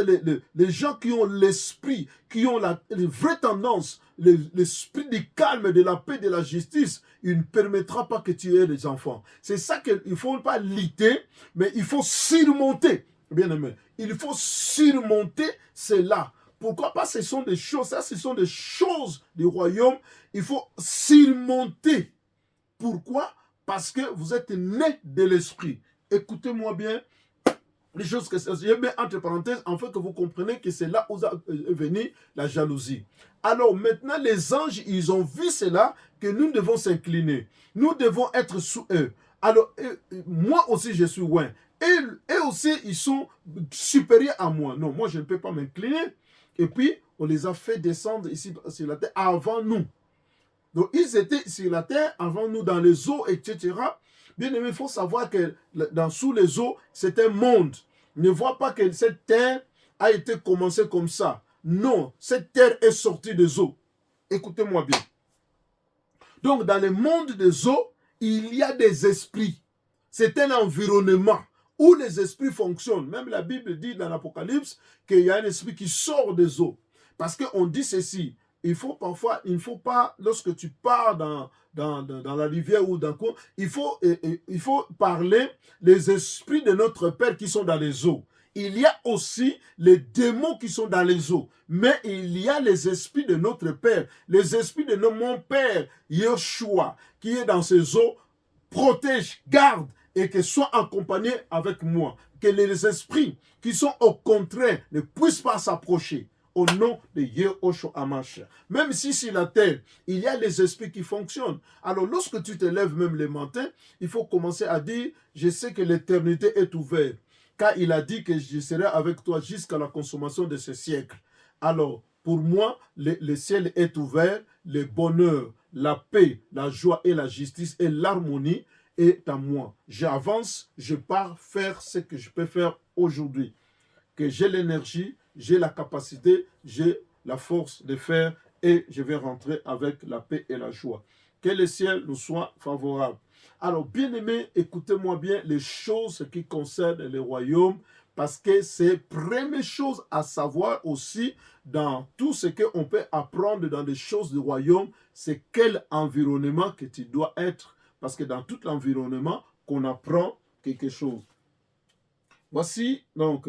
les gens qui ont l'esprit, qui ont les vraies tendances, l'esprit du calme, de la paix, de la justice, il ne permettra pas que tu aies des enfants. C'est ça qu'il ne faut pas lutter, mais il faut surmonter. Bien aimé, il faut surmonter cela. Pourquoi pas? Ce sont des choses, ça, ce sont des choses du royaume. Il faut surmonter. Pourquoi? Parce que vous êtes nés de l'esprit. Écoutez-moi bien. Les choses que je mets entre parenthèses, afin que vous compreniez que c'est là où est venue la jalousie. Alors maintenant, les anges, ils ont vu cela, que nous devons s'incliner. Nous devons être sous eux. Alors, moi aussi, je suis loin. Et aussi, ils sont supérieurs à moi. Non, moi, je ne peux pas m'incliner. Et puis, on les a fait descendre ici sur la terre avant nous. Donc, ils étaient sur la terre avant nous, dans les eaux, etc. Bien aimé, il faut savoir que sous les eaux, c'est un monde. Ne vois pas que cette terre a été commencée comme ça. Non, cette terre est sortie des eaux. Écoutez-moi bien. Donc, dans le monde des eaux, il y a des esprits. C'est un environnement où les esprits fonctionnent. Même la Bible dit dans l'Apocalypse qu'il y a un esprit qui sort des eaux. Parce qu'on dit ceci. Il ne faut pas, lorsque tu pars dans la rivière ou dans quoi, il faut parler les esprits de notre Père qui sont dans les eaux. Il y a aussi les démons qui sont dans les eaux. Mais il y a les esprits de notre Père. Les esprits de mon Père, Yeshua, qui est dans ces eaux, protège, garde et que soit accompagné avec moi. Que les esprits qui sont au contraire ne puissent pas s'approcher. au nom de Yehoshua Hamashiach. Même si sur la terre, il y a les esprits qui fonctionnent. Alors lorsque tu te lèves même le matin, il faut commencer à dire, je sais que l'éternité est ouverte, car il a dit que je serai avec toi jusqu'à la consommation de ce siècle. Alors, pour moi, le ciel est ouvert, le bonheur, la paix, la joie et la justice et l'harmonie est à moi. J'avance, je pars faire ce que je peux faire aujourd'hui. Que j'ai l'énergie, j'ai la capacité, j'ai la force de faire et je vais rentrer avec la paix et la joie. Que le ciel nous soit favorable. Alors, bien-aimés, écoutez-moi bien les choses qui concernent le royaume, parce que c'est première chose à savoir aussi dans tout ce qu'on peut apprendre dans les choses du royaume, c'est quel environnement que tu dois être, parce que dans tout l'environnement qu'on apprend quelque chose. Voici donc,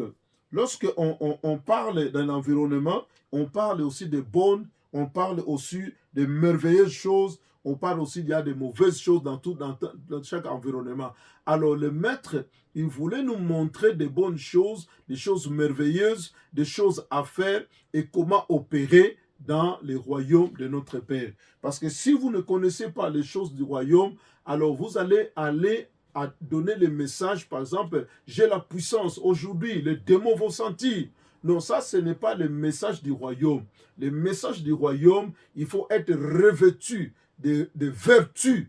lorsque on parle d'un environnement, on parle aussi de bonnes, on parle aussi de merveilleuses choses, on parle aussi qu'il y a de mauvaises choses dans chaque environnement. Alors le maître, il voulait nous montrer des bonnes choses, des choses merveilleuses, des choses à faire et comment opérer dans les royaumes de notre Père. Parce que si vous ne connaissez pas les choses du royaume, alors vous allez aller à donner le message, par exemple, j'ai la puissance, aujourd'hui les démons vont sentir. Non, ça, ce n'est pas le message du royaume. Le message du royaume, il faut être revêtu de vertus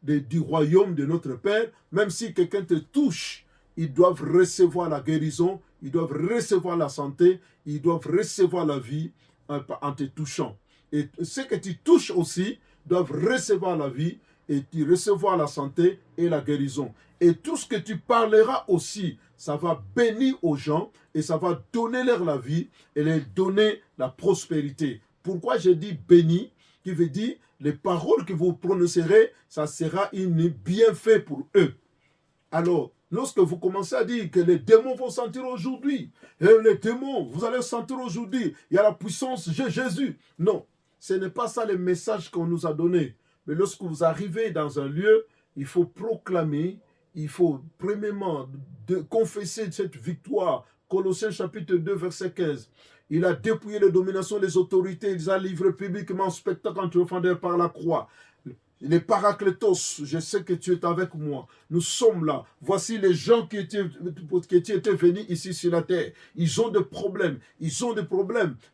du royaume de notre Père. Même si quelqu'un te touche, ils doivent recevoir la guérison, ils doivent recevoir la santé, ils doivent recevoir la vie en te touchant. Et ceux que tu touches aussi doivent recevoir la vie et tu recevoir la santé et la guérison. Et tout ce que tu parleras aussi, ça va bénir aux gens et ça va donner leur la vie et leur donner la prospérité. Pourquoi je dis béni, qui veut dire les paroles que vous prononcerez, ça sera un bienfait pour eux. Alors, lorsque vous commencez à dire que les démons vont sentir aujourd'hui, les démons, vous allez sentir aujourd'hui, il y a la puissance de Jésus. Non, ce n'est pas ça le message qu'on nous a donné. Mais lorsque vous arrivez dans un lieu, il faut proclamer, il faut premièrement confesser cette victoire. Colossiens chapitre 2, verset 15. Il a dépouillé les dominations, les autorités, il les a livrés publiquement en spectacle en triomphant par la croix. Les Paraclétos, je sais que tu es avec moi. Nous sommes là. Voici les gens qui étaient venus ici sur la terre. Ils ont des problèmes.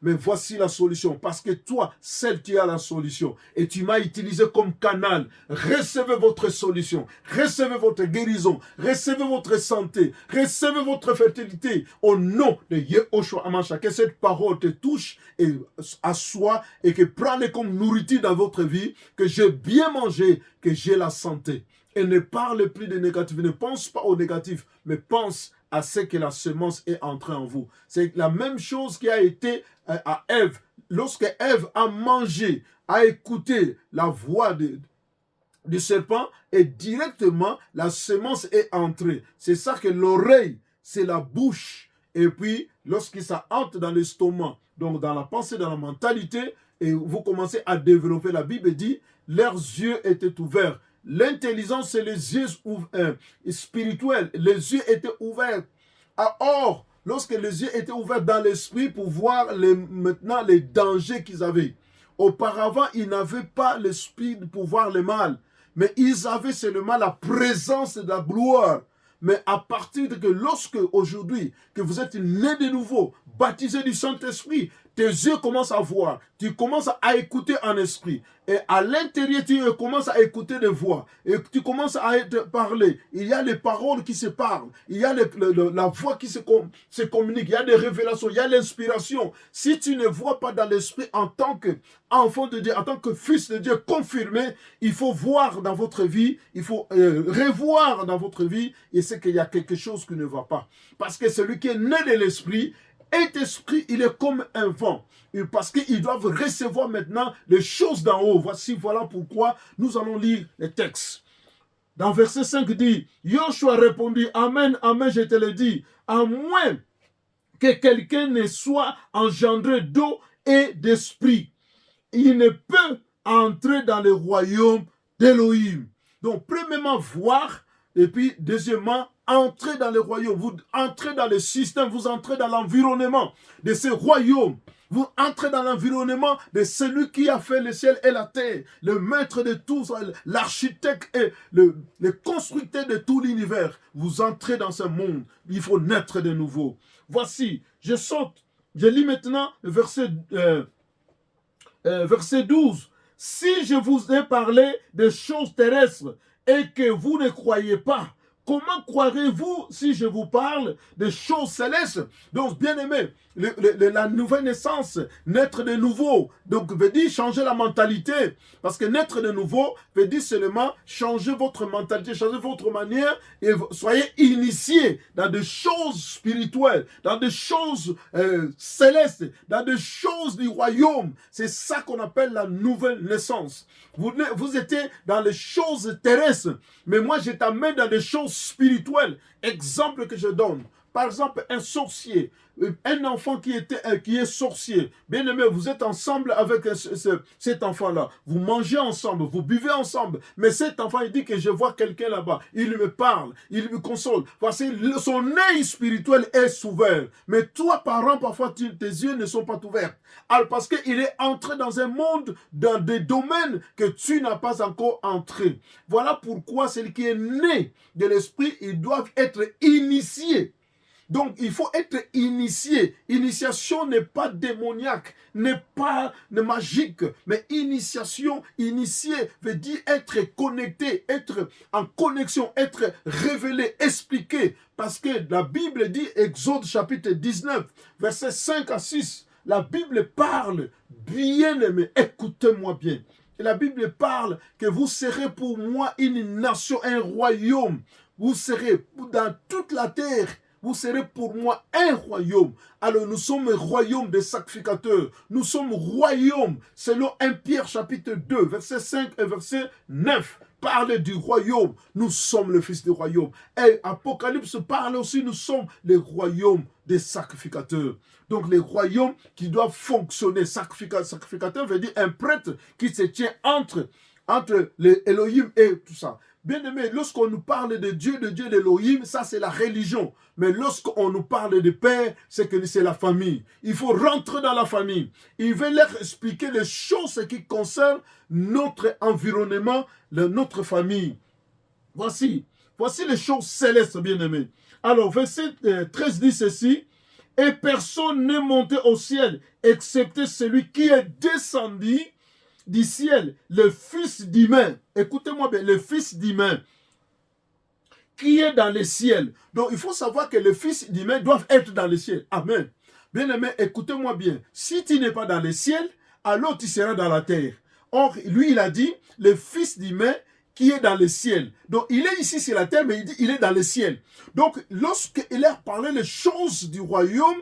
Mais voici la solution. Parce que toi, seul, tu as la solution. Et tu m'as utilisé comme canal. Recevez votre solution. Recevez votre guérison. Recevez votre santé. Recevez votre fertilité. Au nom de Yehoshua Hamashiach. Que cette parole te touche et assoie et que prenne comme nourriture dans votre vie. Que j'ai bien manger, que j'ai la santé. Et ne parle plus de négatif, ne pense pas au négatif, mais pense à ce que la semence est entrée en vous. C'est la même chose qui a été à Ève. Lorsque Ève a mangé, a écouté la voix du serpent, et directement la semence est entrée. C'est ça que l'oreille, c'est la bouche. Et puis, lorsque ça entre dans l'estomac, donc dans la pensée, dans la mentalité, et vous commencez à développer, la Bible dit, leurs yeux étaient ouverts. L'intelligence, c'est les yeux spirituels. Les yeux étaient ouverts. Or, lorsque les yeux étaient ouverts dans l'esprit pour voir maintenant les dangers qu'ils avaient. Auparavant, ils n'avaient pas l'esprit pour voir le mal. Mais ils avaient seulement la présence de la gloire. Mais à partir de que lorsque aujourd'hui, que vous êtes né de nouveau, baptisé du Saint-Esprit, tes yeux commencent à voir, tu commences à écouter en esprit. Et à l'intérieur, tu commences à écouter des voix. Et tu commences à parler. Il y a les paroles qui se parlent. Il y a la voix qui se communique. Il y a des révélations. Il y a l'inspiration. Si tu ne vois pas dans l'esprit en tant qu'enfant de Dieu, en tant que fils de Dieu confirmé, il faut voir dans votre vie, il faut revoir dans votre vie. Et c'est qu'il y a quelque chose qui ne va pas. Parce que celui qui est né de l'esprit, est esprit, il est comme un vent. Parce qu'ils doivent recevoir maintenant les choses d'en haut. Voilà pourquoi nous allons lire les textes. Dans verset 5 dit, Yoshua répondit, Amen, Amen, je te le dis, à moins que quelqu'un ne soit engendré d'eau et d'esprit, il ne peut entrer dans le royaume d'Élohim. Donc, premièrement, voir, et puis, deuxièmement, entrez dans le royaume, vous entrez dans le système, vous entrez dans l'environnement de ce royaume. Vous entrez dans l'environnement de celui qui a fait le ciel et la terre, le maître de tous, l'architecte et le constructeur de tout l'univers. Vous entrez dans ce monde. Il faut naître de nouveau. Voici, je saute. Je lis maintenant verset 12. Si je vous ai parlé des choses terrestres et que vous ne croyez pas, comment croirez-vous si je vous parle des choses célestes? Donc, bien aimé, la nouvelle naissance, naître de nouveau, donc veut dire changer la mentalité. Parce que naître de nouveau veut dire seulement changer votre mentalité, changer votre manière et soyez initiés dans des choses spirituelles, dans des choses célestes, dans des choses du royaume. C'est ça qu'on appelle la nouvelle naissance. Vous étiez dans les choses terrestres, mais moi je t'amène dans des choses spirituelles. Exemple que je donne. Par exemple, un sorcier, un enfant qui est sorcier. Bien aimé, vous êtes ensemble avec cet enfant-là. Vous mangez ensemble, vous buvez ensemble. Mais cet enfant, il dit que je vois quelqu'un là-bas. Il me parle, il me console. Voici, son œil spirituel est ouvert. Mais toi, parent, parfois, tes yeux ne sont pas ouverts. Alors, parce qu'il est entré dans un monde, dans des domaines que tu n'as pas encore entré. Voilà pourquoi celui qui est né de l'esprit, ils doivent être initiés. Donc, il faut être initié. Initiation n'est pas démoniaque, n'est pas magique, mais initiation, initié veut dire être connecté, être en connexion, être révélé, expliqué. Parce que la Bible dit, Exode chapitre 19, versets 5 à 6, la Bible parle, bien aimé, écoutez-moi bien. Et la Bible parle que vous serez pour moi une nation, un royaume. Vous serez dans toute la terre. Vous serez pour moi un royaume. Alors nous sommes un royaume des sacrificateurs. Nous sommes royaume. Selon 1 Pierre chapitre 2, verset 5 et verset 9. Parle du royaume. Nous sommes le fils du royaume. Et Apocalypse parle aussi, nous sommes le royaume des sacrificateurs. Donc les royaumes qui doivent fonctionner. Sacrificateur veut dire un prêtre qui se tient entre les Elohim et tout ça. Bien aimé, lorsqu'on nous parle de Dieu, d'Elohim, ça c'est la religion. Mais lorsqu'on nous parle de Père, c'est que c'est la famille. Il faut rentrer dans la famille. Il veut leur expliquer les choses qui concernent notre environnement, notre famille. Voici les choses célestes, bien aimé. Alors, verset 13 dit ceci. Et personne n'est monté au ciel, excepté celui qui est descendu du ciel, le Fils d'humain. Écoutez-moi bien, le Fils d'humain qui est dans les ciels. Donc, il faut savoir que le Fils d'humain doit être dans les ciels. Amen. Bien aimé, écoutez-moi bien. Si tu n'es pas dans les ciels, alors tu seras dans la terre. Or, lui, il a dit, le Fils d'humain qui est dans les ciels. Donc, il est ici sur la terre, mais il dit, il est dans les ciels. Donc, lorsqu'il a parlé les choses du royaume,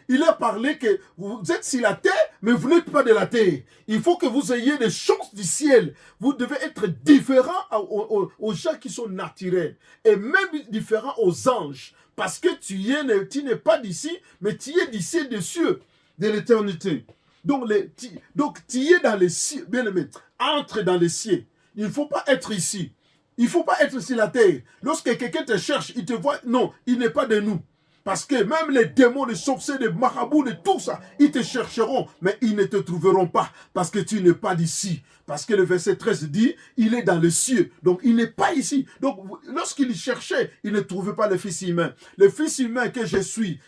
il a parlé que vous êtes sur la terre, mais vous n'êtes pas de la terre. Il faut que vous ayez des choses du ciel. Vous devez être différent aux gens qui sont naturels. Et même différent aux anges. Parce que tu n'es pas d'ici, mais tu es d'ici des cieux, de l'éternité. Donc, tu es dans les cieux. Bien aimé, entre dans les cieux. Il ne faut pas être ici. Il ne faut pas être sur la terre. Lorsque quelqu'un te cherche, il te voit, non, il n'est pas de nous. Parce que même les démons, les sorciers, les marabouts, et tout ça, ils te chercheront, mais ils ne te trouveront pas parce que tu n'es pas d'ici. Parce que le verset 13 dit, il est dans les cieux, donc il n'est pas ici. Donc lorsqu'il cherchait, il ne trouvait pas le Fils humain. Le Fils humain que je suis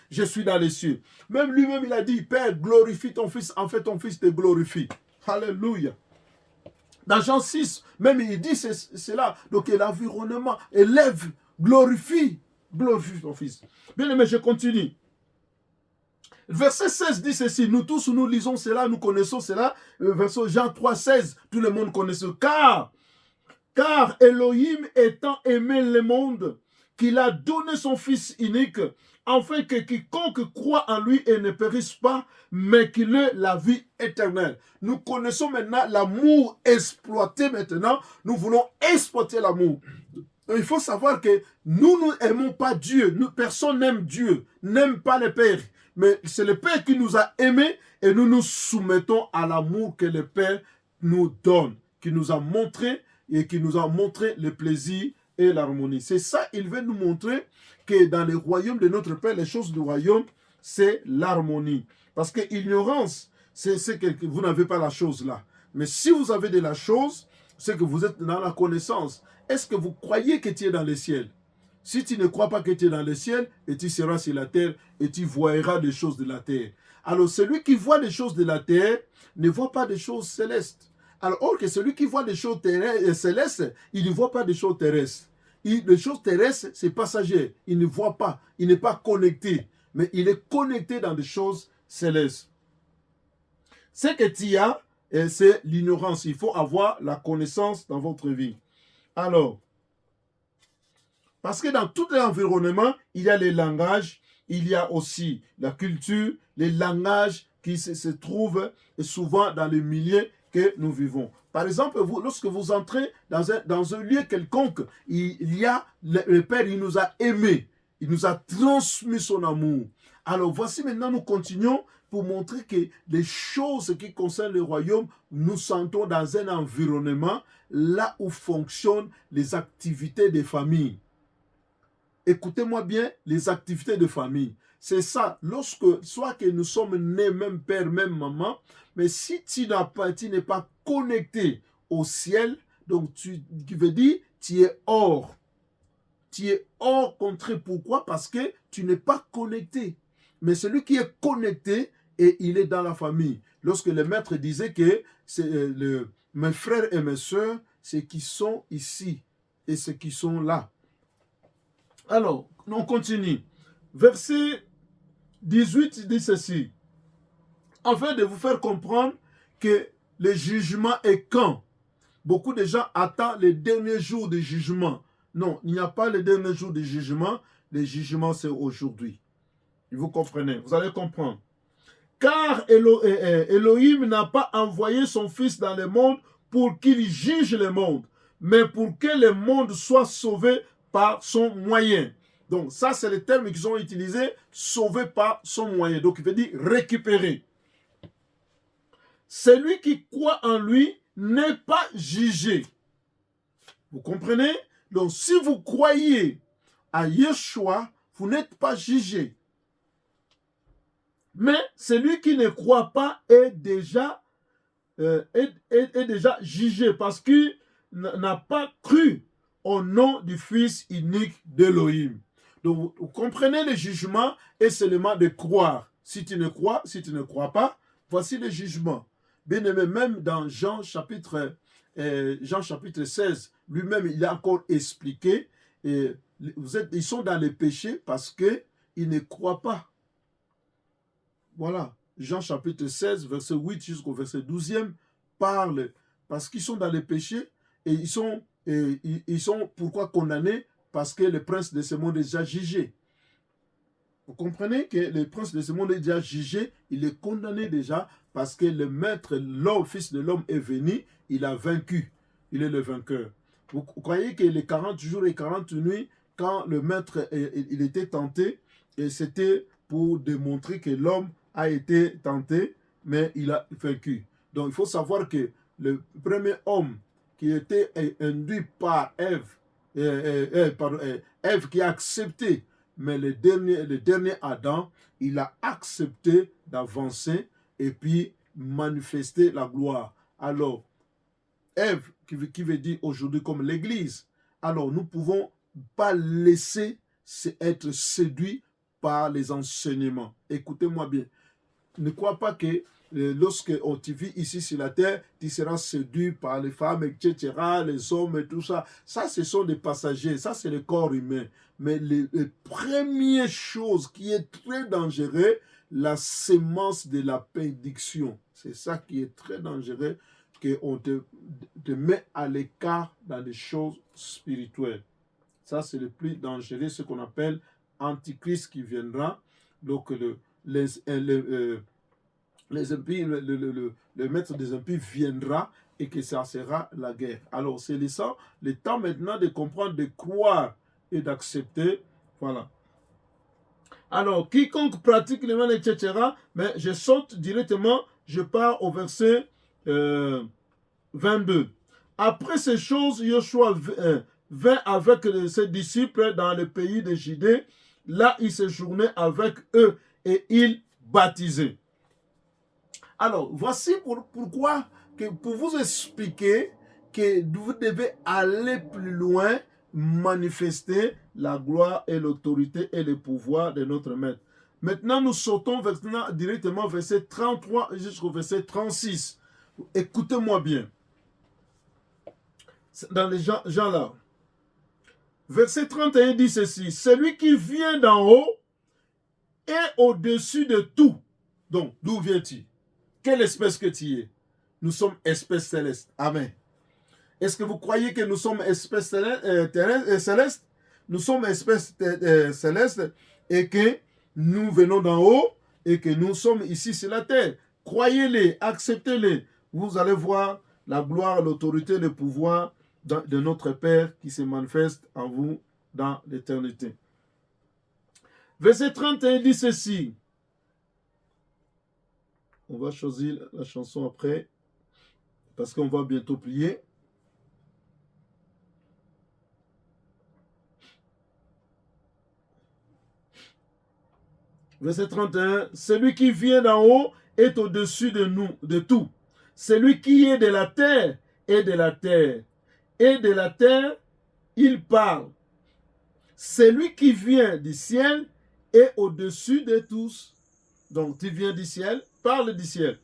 dans les cieux. Même lui-même, il a dit, Père, glorifie ton Fils, en fait ton Fils te glorifie. Alléluia. Dans Jean 6, même il dit cela. Donc l'environnement élève, glorifie ton Fils. Bien aimé, je continue. Verset 16 dit ceci. Nous tous, nous lisons cela, nous connaissons cela. Verset Jean 3, 16, tout le monde connaît ce. Car Elohim étant aimé le monde, qu'il a donné son Fils unique, afin que quiconque croit en lui et ne périsse pas, mais qu'il ait la vie éternelle. Nous connaissons maintenant l'amour exploité maintenant. Nous voulons exploiter l'amour. Il faut savoir que nous n'aimons pas Dieu. Personne n'aime Dieu, n'aime pas le Père. Mais c'est le Père qui nous a aimés et nous nous soumettons à l'amour que le Père nous donne, qui nous a montré et qui nous a montré le plaisir et l'harmonie. C'est ça, il veut nous montrer que dans le royaume de notre Père, les choses du royaume, c'est l'harmonie. Parce que ignorance, c'est que vous n'avez pas la chose là. Mais si vous avez de la chose, c'est que vous êtes dans la connaissance. Est-ce que vous croyez que tu es dans le ciel? Si tu ne crois pas que tu es dans le ciel, et tu seras sur la terre, et tu voyeras des choses de la terre. Alors celui qui voit des choses de la terre ne voit pas des choses célestes. Alors or que celui qui voit des choses célestes, il ne voit pas des choses terrestres. Les choses terrestres, c'est passager. Il ne voit pas, il n'est pas connecté. Mais il est connecté dans des choses célestes. Ce que tu as, c'est l'ignorance. Il faut avoir la connaissance dans votre vie. Alors, parce que dans tout l'environnement, il y a les langages, il y a aussi la culture, les langages qui se trouvent souvent dans le milieu que nous vivons. Par exemple, lorsque vous entrez dans un lieu quelconque, il y a le Père, il nous a aimés, il nous a transmis son amour. Alors voici maintenant, nous continuons pour montrer que les choses qui concernent le royaume, nous sentons dans un environnement là où fonctionnent les activités des familles. Écoutez-moi bien, les activités de famille. C'est ça, soit que nous sommes nés même père, même maman, mais si tu n'es pas connecté au ciel, donc qui veut dire, tu es hors. Tu es hors contrée. Pourquoi? Parce que tu n'es pas connecté. Mais celui qui est connecté, et il est dans la famille. Lorsque le maître disait que mes frères et mes soeurs, ceux qui sont ici et ceux qui sont là. Alors, on continue. Verset 18 dit ceci. Afin de vous faire comprendre que le jugement est quand? Beaucoup de gens attendent les derniers jours du jugement. Non, il n'y a pas les derniers jours du jugement. Le jugement, c'est aujourd'hui. Vous comprenez? Vous allez comprendre. Car Elohim n'a pas envoyé son Fils dans le monde pour qu'il juge le monde, mais pour que le monde soit sauvé par son moyen. Donc ça, c'est les termes qu'ils ont utilisés, sauvé par son moyen. Donc il veut dire récupérer. Celui qui croit en lui n'est pas jugé. Vous comprenez? Donc si vous croyez à Yeshua, vous n'êtes pas jugé. Mais celui qui ne croit pas est déjà jugé parce qu'il n'a pas cru au nom du Fils unique d'Elohim. Donc, vous comprenez le jugement et seulement de croire. Si tu ne crois pas, voici le jugement. Bien aimé, même dans Jean chapitre 16, lui-même, il a encore expliqué, ils sont dans le péché parce qu'ils ne croient pas. Voilà, Jean chapitre 16, verset 8 jusqu'au verset 12e, parle, parce qu'ils sont dans le péché, et ils sont pourquoi condamnés? Parce que le prince de ce monde est déjà jugé. Vous comprenez que le prince de ce monde est déjà jugé, il est condamné déjà, parce que le maître, l'homme, fils de l'homme est venu, il a vaincu, il est le vainqueur. Vous croyez que les 40 jours et 40 nuits, quand le maître il était tenté, et c'était pour démontrer que l'homme a été tenté, mais il a vaincu. Donc il faut savoir que le premier homme qui était induit par Ève qui a accepté, mais le dernier Adam, il a accepté d'avancer et puis manifester la gloire. Alors, Ève, qui veut dire aujourd'hui comme l'Église, alors nous ne pouvons pas laisser être séduits par les enseignements. Écoutez-moi bien. Ne crois pas que lorsque tu vis ici sur la terre, tu seras séduit par les femmes, etc., les hommes et tout ça. Ça, ce sont des passagers. Ça, c'est le corps humain. Mais les premières choses qui est très dangereux, la sémence de la prédiction. C'est ça qui est très dangereux, qu'on te met à l'écart dans les choses spirituelles. Ça, c'est le plus dangereux, ce qu'on appelle Antichrist qui viendra. Donc, les impies, le maître des impies viendra et que ça sera la guerre. Alors, c'est le temps maintenant de comprendre, de croire et d'accepter. Voilà. Alors, quiconque pratique le mal, etc., mais je saute directement, je pars au verset 22. Après ces choses, Joshua vint avec ses disciples dans le pays de Judée. Là, il séjournait avec eux et ils baptisaient. Alors, voici pourquoi, pour vous expliquer que vous devez aller plus loin, manifester la gloire et l'autorité et le pouvoir de notre Maître. Maintenant, nous sautons directement verset 33 jusqu'au verset 36. Écoutez-moi bien. Dans les gens là. Verset 31 dit ceci. Celui qui vient d'en haut est au-dessus de tout. Donc, d'où viens-tu? Quelle espèce que tu es? Nous sommes espèces célestes. Amen. Est-ce que vous croyez que nous sommes espèces célestes? Nous sommes espèces célestes et que nous venons d'en haut et que nous sommes ici sur la terre. Croyez-les, acceptez-les. Vous allez voir la gloire, l'autorité, le pouvoir de notre Père qui se manifeste en vous dans l'éternité. Verset 31 dit ceci. On va choisir la chanson après parce qu'on va bientôt prier. Verset 31. Celui qui vient d'en haut est au-dessus de nous, de tout. Celui qui est de la terre est de la terre. Et de la terre, il parle. Celui qui vient du ciel est au-dessus de tous. Donc, tu viens du ciel, parle du ciel.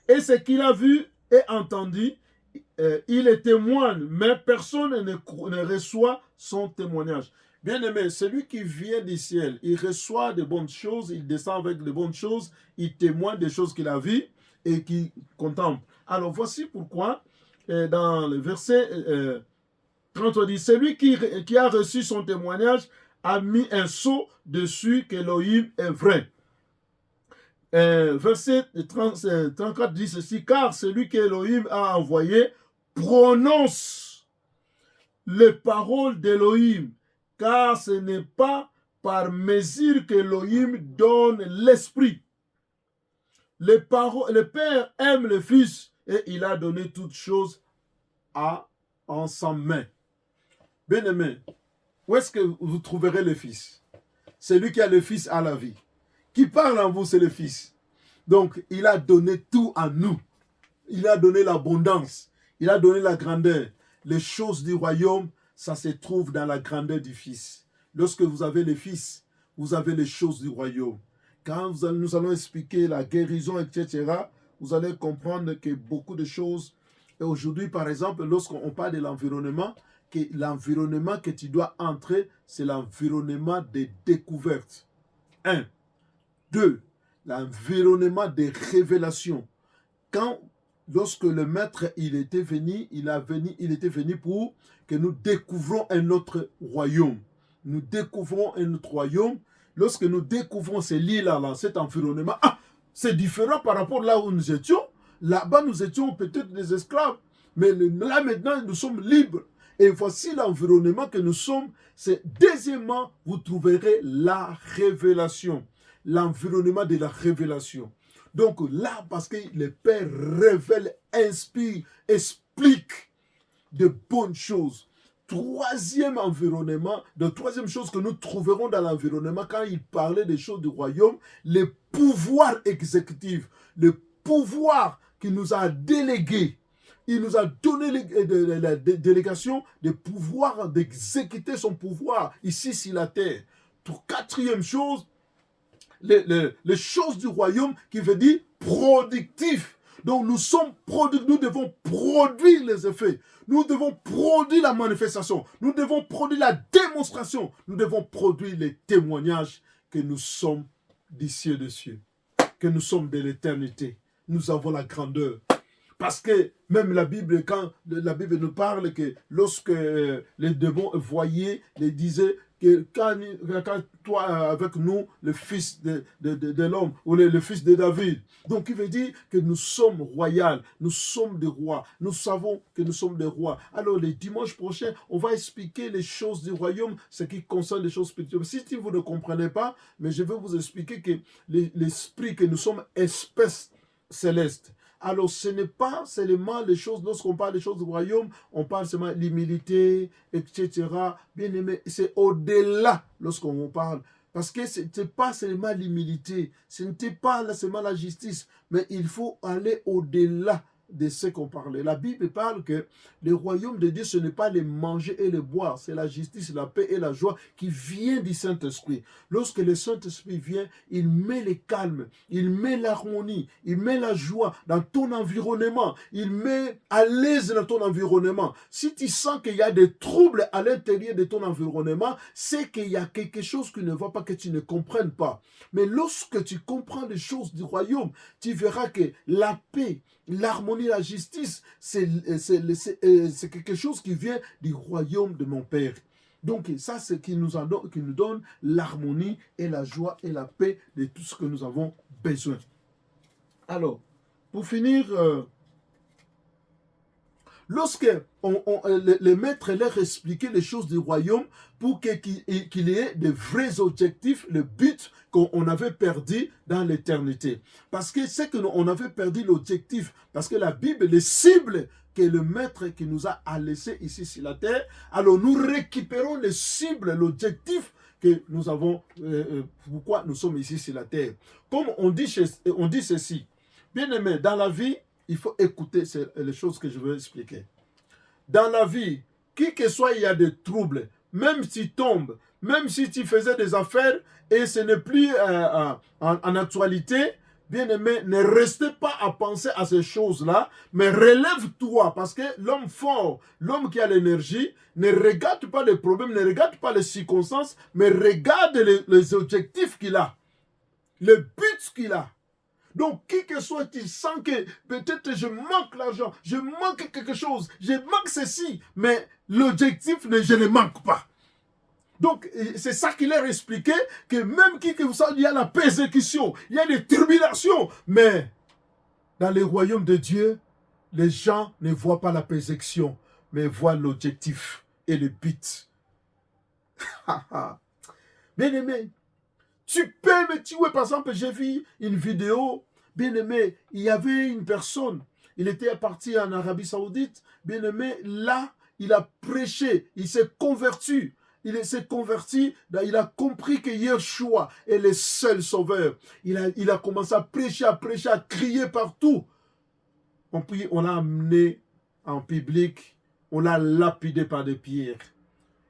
Et ce qu'il a vu et entendu, il est témoigne, mais personne ne reçoit son témoignage. Bien-aimé, celui qui vient du ciel, il reçoit de bonnes choses, il descend avec de bonnes choses, il témoigne des choses qu'il a vues et qu'il contemple. Alors, voici pourquoi, dans le verset 33, dit, celui qui a reçu son témoignage a mis un sceau dessus qu'Élohim est vrai. Verset 34 dit ceci, car celui qu'Élohim a envoyé prononce les paroles d'Élohim, car ce n'est pas par mesure qu'Élohim donne l'esprit. Le Père aime le Fils et il a donné toutes choses en sa main. Bien-aimé, où est-ce que vous trouverez le Fils? Celui qui a le Fils a la vie. Qui parle en vous, c'est le Fils. Donc, il a donné tout à nous. Il a donné l'abondance. Il a donné la grandeur. Les choses du royaume, ça se trouve dans la grandeur du Fils. Lorsque vous avez le Fils, vous avez les choses du royaume. Quand nous allons expliquer la guérison, etc., vous allez comprendre que beaucoup de choses... Et aujourd'hui, par exemple, lorsqu'on parle de l'environnement, que l'environnement que tu dois entrer, c'est l'environnement des découvertes. 1. 2. L'environnement des révélations. Lorsque le maître il était venu pour que nous découvrons un autre royaume. Nous découvrons un autre royaume. Lorsque nous découvrons ces lieux-là, cet environnement, c'est différent par rapport là où nous étions. Là-bas, nous étions peut-être des esclaves. Mais là, maintenant, nous sommes libres. Et voici l'environnement que nous sommes. C'est deuxièmement, vous trouverez la révélation. L'environnement de la révélation. Donc là, parce que le Père révèle, inspire, explique de bonnes choses. Troisième environnement, la troisième chose que nous trouverons dans l'environnement, quand il parlait des choses du royaume, le pouvoir exécutif, le pouvoir qu'il nous a délégué. Il nous a donné la délégation de pouvoir, d'exécuter son pouvoir ici sur la terre. Quatrième chose, les choses du royaume qui veut dire productif. Donc nous devons produire les effets. Nous devons produire la manifestation. Nous devons produire la démonstration. Nous devons produire les témoignages que nous sommes des cieux de cieux. Que nous sommes de l'éternité. Nous avons la grandeur. Parce que même la Bible, quand la Bible nous parle que lorsque les démons voyaient, les disaient que quand toi avec nous, le fils de l'homme, ou le fils de David. Donc il veut dire que nous sommes royaux, nous sommes des rois, nous savons que nous sommes des rois. Alors le dimanche prochain, on va expliquer les choses du royaume, ce qui concerne les choses spirituelles. Si vous ne comprenez pas, mais je vais vous expliquer que l'esprit, que nous sommes espèces célestes. Alors, ce n'est pas seulement les choses, lorsqu'on parle des choses du royaume, on parle seulement de l'humilité, etc. Bien aimé, c'est au-delà lorsqu'on parle Parce que ce n'était pas seulement l'humilité, ce n'était pas seulement la justice, mais il faut aller au-delà de ce qu'on parlait. La Bible parle que le royaume de Dieu, ce n'est pas le manger et le boire, c'est la justice, la paix et la joie qui vient du Saint-Esprit. Lorsque le Saint-Esprit vient, il met le calme, il met l'harmonie, il met la joie dans ton environnement, il met à l'aise dans ton environnement. Si tu sens qu'il y a des troubles à l'intérieur de ton environnement, c'est qu'il y a quelque chose qui ne va pas, que tu ne comprennes pas. Mais lorsque tu comprends les choses du royaume, tu verras que la paix, l'harmonie, la justice, c'est quelque chose qui vient du royaume de mon Père. Donc ça, c'est qui nous donne l'harmonie et la joie et la paix de tout ce que nous avons besoin. Alors, pour finir, lorsque les maîtres leur expliquaient les choses du royaume pour qu'il y ait de vrais objectifs, le but qu'on avait perdu dans l'éternité. Parce que c'est qu'on avait perdu l'objectif, parce que la Bible les cible que le maître qui nous a laissé ici sur la terre, alors nous récupérons les cibles, l'objectif que nous avons, pourquoi nous sommes ici sur la terre. Comme on dit ceci, bien aimé, dans la vie, il faut écouter les choses que je veux expliquer. Dans la vie, qui que soit, il y a des troubles. Même si tu tombes, même si tu faisais des affaires et ce n'est plus en actualité, bien aimé, ne restez pas à penser à ces choses-là, mais relève-toi, parce que l'homme fort, l'homme qui a l'énergie, ne regarde pas les problèmes, ne regarde pas les circonstances, mais regarde les objectifs qu'il a, le but qu'il a. Donc, qui que soit, tu sens que peut-être je manque l'argent, je manque quelque chose, je manque ceci, mais l'objectif, je ne manque pas. Donc, c'est ça qu'il leur expliqué, que même qui que vous savez, il y a la persécution, il y a des tribulations, mais dans le royaume de Dieu, les gens ne voient pas la persécution, mais voient l'objectif et le but. Bien aimé, tu peux me tuer. Par exemple, j'ai vu une vidéo, bien aimé, il y avait une personne, il était parti en Arabie Saoudite, bien aimé, là, il a prêché, il s'est converti. Il s'est converti, il a compris que Yeshua est le seul sauveur. Il a commencé à prêcher, à crier partout. On l'a amené en public, on l'a lapidé par des pierres.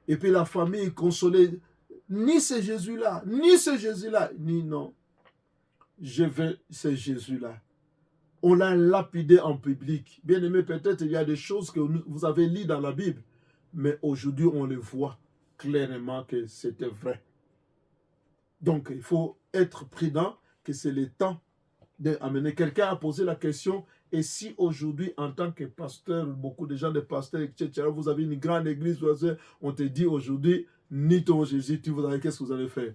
Et puis la famille consolée, ni c'est Jésus-là, ni c'est Jésus-là, ni non. Je veux ce Jésus-là. On l'a lapidé en public. Bien aimé, peut-être il y a des choses que vous avez lues dans la Bible, mais aujourd'hui on les voit clairement que c'était vrai. Donc il faut être prudent, que c'est le temps d'amener. Quelqu'un a posé la question, et si aujourd'hui en tant que pasteur, beaucoup de gens de pasteurs, etc., vous avez une grande église, on te dit aujourd'hui, ni ton Jésus, qu'est-ce que vous allez faire?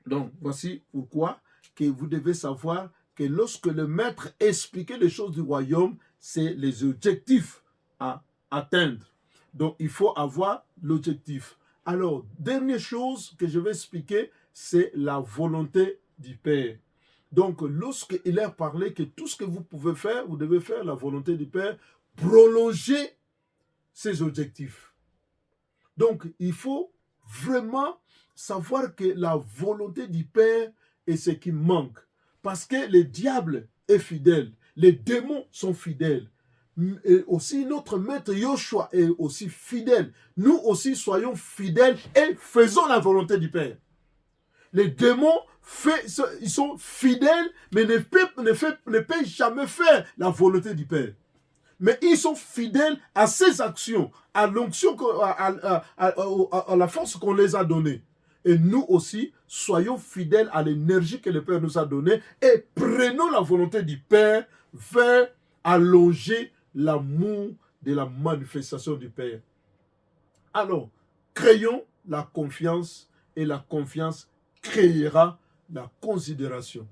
Donc voici pourquoi que vous devez savoir que lorsque le maître expliquait les choses du royaume, c'est les objectifs à atteindre. Donc, il faut avoir l'objectif. Alors, dernière chose que je vais expliquer, c'est la volonté du Père. Donc, lorsqu'il leur parlait que tout ce que vous pouvez faire, vous devez faire la volonté du Père, prolonger ses objectifs. Donc, il faut vraiment savoir que la volonté du Père est ce qui manque. Parce que le diable est fidèle, les démons sont fidèles. Et aussi notre maître Yoshua est aussi fidèle. Nous aussi soyons fidèles et faisons la volonté du Père. Les démons, ils sont fidèles, mais ne peuvent jamais faire la volonté du Père. Mais ils sont fidèles à ses actions, à l'onction, à la force qu'on les a donnée. Et nous aussi, soyons fidèles à l'énergie que le Père nous a donnée et prenons la volonté du Père vers allonger l'amour de la manifestation du Père. Alors, créons la confiance et la confiance créera la considération.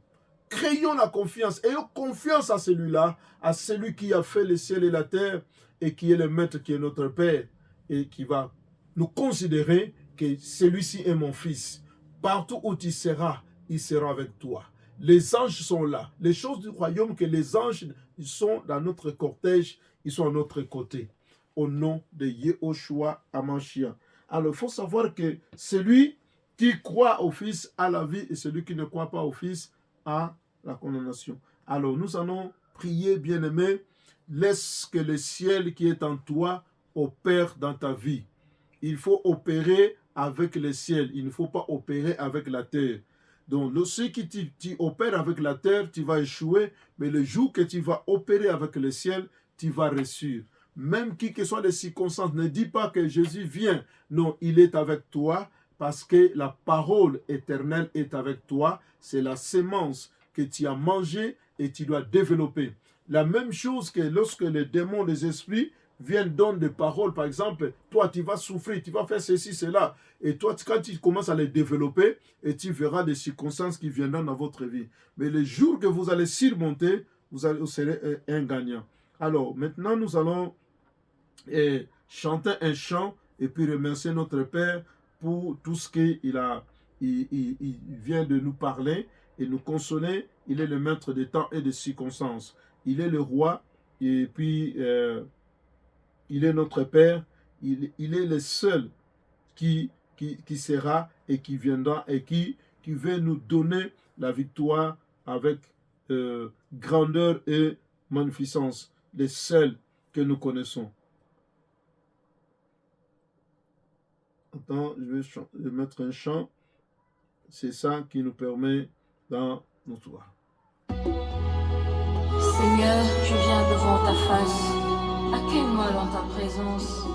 Créons la confiance, ayons confiance à celui-là, à celui qui a fait le ciel et la terre et qui est le maître, qui est notre Père et qui va nous considérer que celui-ci est mon fils. Partout où tu seras, il sera avec toi. Les anges sont là. Les choses du royaume, que les anges ils sont dans notre cortège, ils sont à notre côté. Au nom de Yehoshua Hamashiach. Alors, il faut savoir que celui Qui croit au Fils a la vie et celui qui ne croit pas au Fils a la condamnation. Alors nous allons prier, bien-aimé, laisse que le ciel qui est en toi opère dans ta vie. Il faut opérer avec le ciel, il ne faut pas opérer avec la terre. Donc, ce qui tu opères avec la terre, tu vas échouer, mais le jour que tu vas opérer avec le ciel, tu vas réussir. Même qui que soient les circonstances, ne dis pas que Jésus vient. Non, il est avec toi parce que la parole éternelle est avec toi. C'est la sémence que tu as mangée et tu dois développer. La même chose que lorsque les démons, les esprits viennent donner des paroles, par exemple, toi tu vas souffrir, tu vas faire ceci, cela. Et toi, quand tu commences à les développer, et tu verras des circonstances qui viendront dans votre vie. Mais le jour que vous allez surmonter, vous serez un gagnant. Alors, maintenant, nous allons chanter un chant et puis remercier notre Père pour tout ce qu'il il vient de nous parler et nous consoler. Il est le maître des temps et des circonstances. Il est le roi et puis il est notre Père. Il est le seul qui sera et qui viendra et qui veut nous donner la victoire avec grandeur et magnificence. Les seuls que nous connaissons. Attends, je vais mettre un chant. C'est ça qui nous permet dans notre voix. Seigneur, je viens devant ta face. Accueille-moi dans ta présence.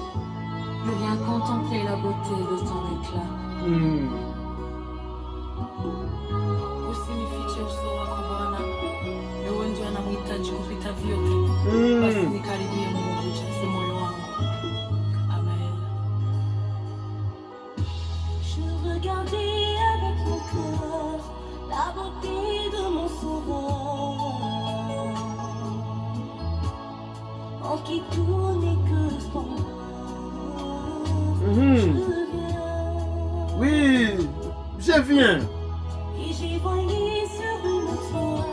Je viens contempler la beauté de ton éclat. Usinifiche uso wako Bwana, wewe ndiye anamhitaji kupita vyote. Basi nikaribie Mungu, ujaze moyo wangu. Amen. Je regardais avec mon cœur la beauté de mon sauveur, en qui tout n'est que splendeur. Oui, je viens. Et j'ai volé sur une toile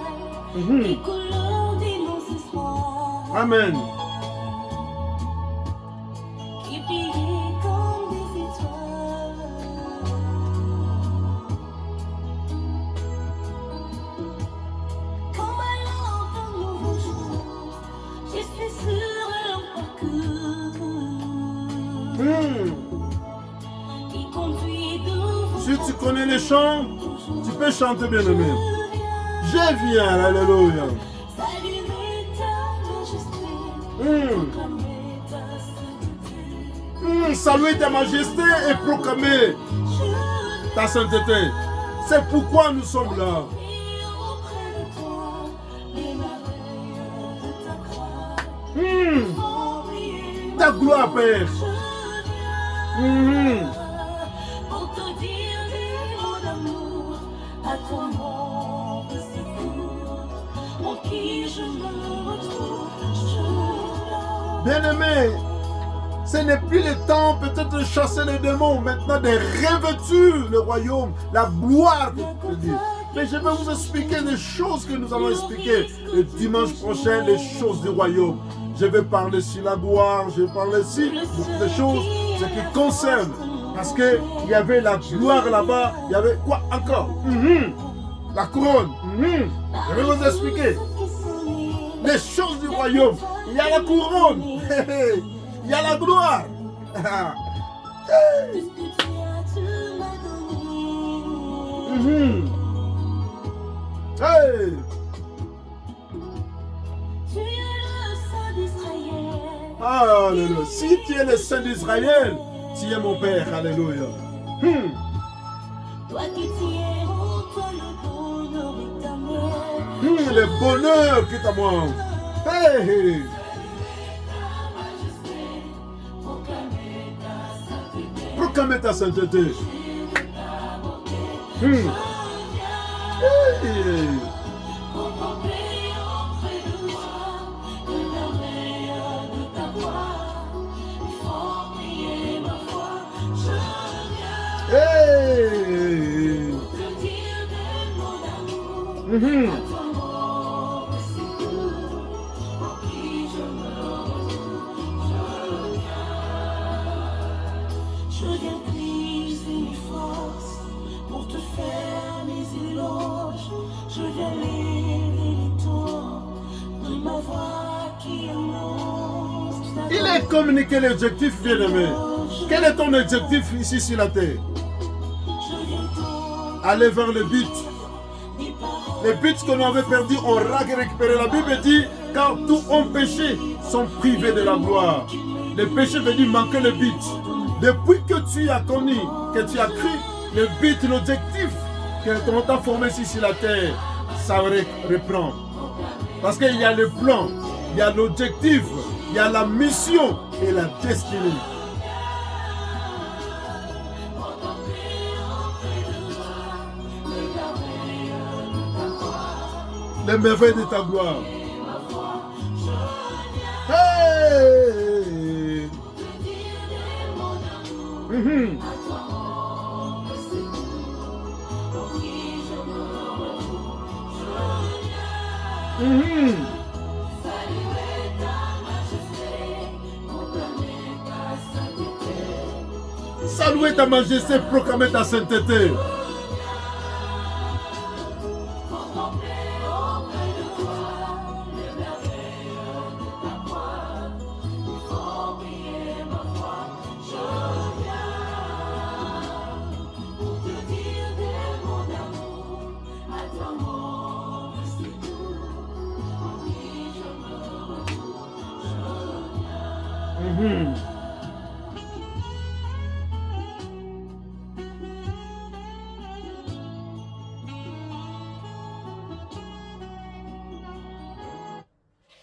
les couleurs des longs espoirs. Amen. Qui brillaient comme des étoiles. Comme à l'aube d'un nouveau jour, je suis sur leur parcours. Qui conduit devant. Si tu connais les chants, tu peux chanter, bien-aimé. Je viens, alléluia. Saluer ta majesté, proclamer ta sainteté. Saluer ta majesté et proclamer ta sainteté. C'est pourquoi nous sommes là. Et auprès de toi, les merveilles de ta croix. Oh, briller Ta gloire, Père. je viens pour te dire des mots d'amour à ton nom de secours, en qui je me retrouve. Je Bien-aimé, ce n'est plus le temps peut-être de chasser les démons, maintenant de revêtir le royaume, la gloire de Dieu. Mais je vais vous expliquer des choses que nous allons expliquer le dimanche prochain, les choses du royaume. Je vais parler sur la gloire, je vais parler sur beaucoup de choses, ce qui concerne. Parce qu'il y avait la gloire là-bas, il y avait quoi encore? La couronne. Je vais vous expliquer les choses du royaume. Il y a la couronne, il y a la gloire. tout ce que tu as, tu m'as donné. Hey! Tu es le Saint d'Israël. Alléluia. Si tu es le Saint d'Israël, tu es mon Père. Alléluia. Toi qui tiens en toi le bonheur éternel. Le bonheur qui est à moi. Hey! Proclamer ta sainteté. Hey! Contempler auprès de toi les merveilles de ta voix. Fort prier ma foi, je viens Hey! te dire des mots d'amour. À ton nom de secours, en qui je me retrouve. Je viens puiser mes forces vais communiquer l'objectif, bien-aimé. Quel est ton objectif ici sur la terre? Aller vers le but. Le but qu'on avait perdu, on va récupérer. La Bible dit, car tous ont péché, sont privés de la gloire. Le péché veut dire manquer le but. Depuis que tu as connu, que tu as cru, le but, l'objectif qu'on t'a formé ici sur la terre, ça reprend. Parce qu'il y a le plan, il y a l'objectif, il y a la mission et la destinée. Les merveilles de ta gloire. Hey! Saluer ta majesté, proclamer ta sainteté.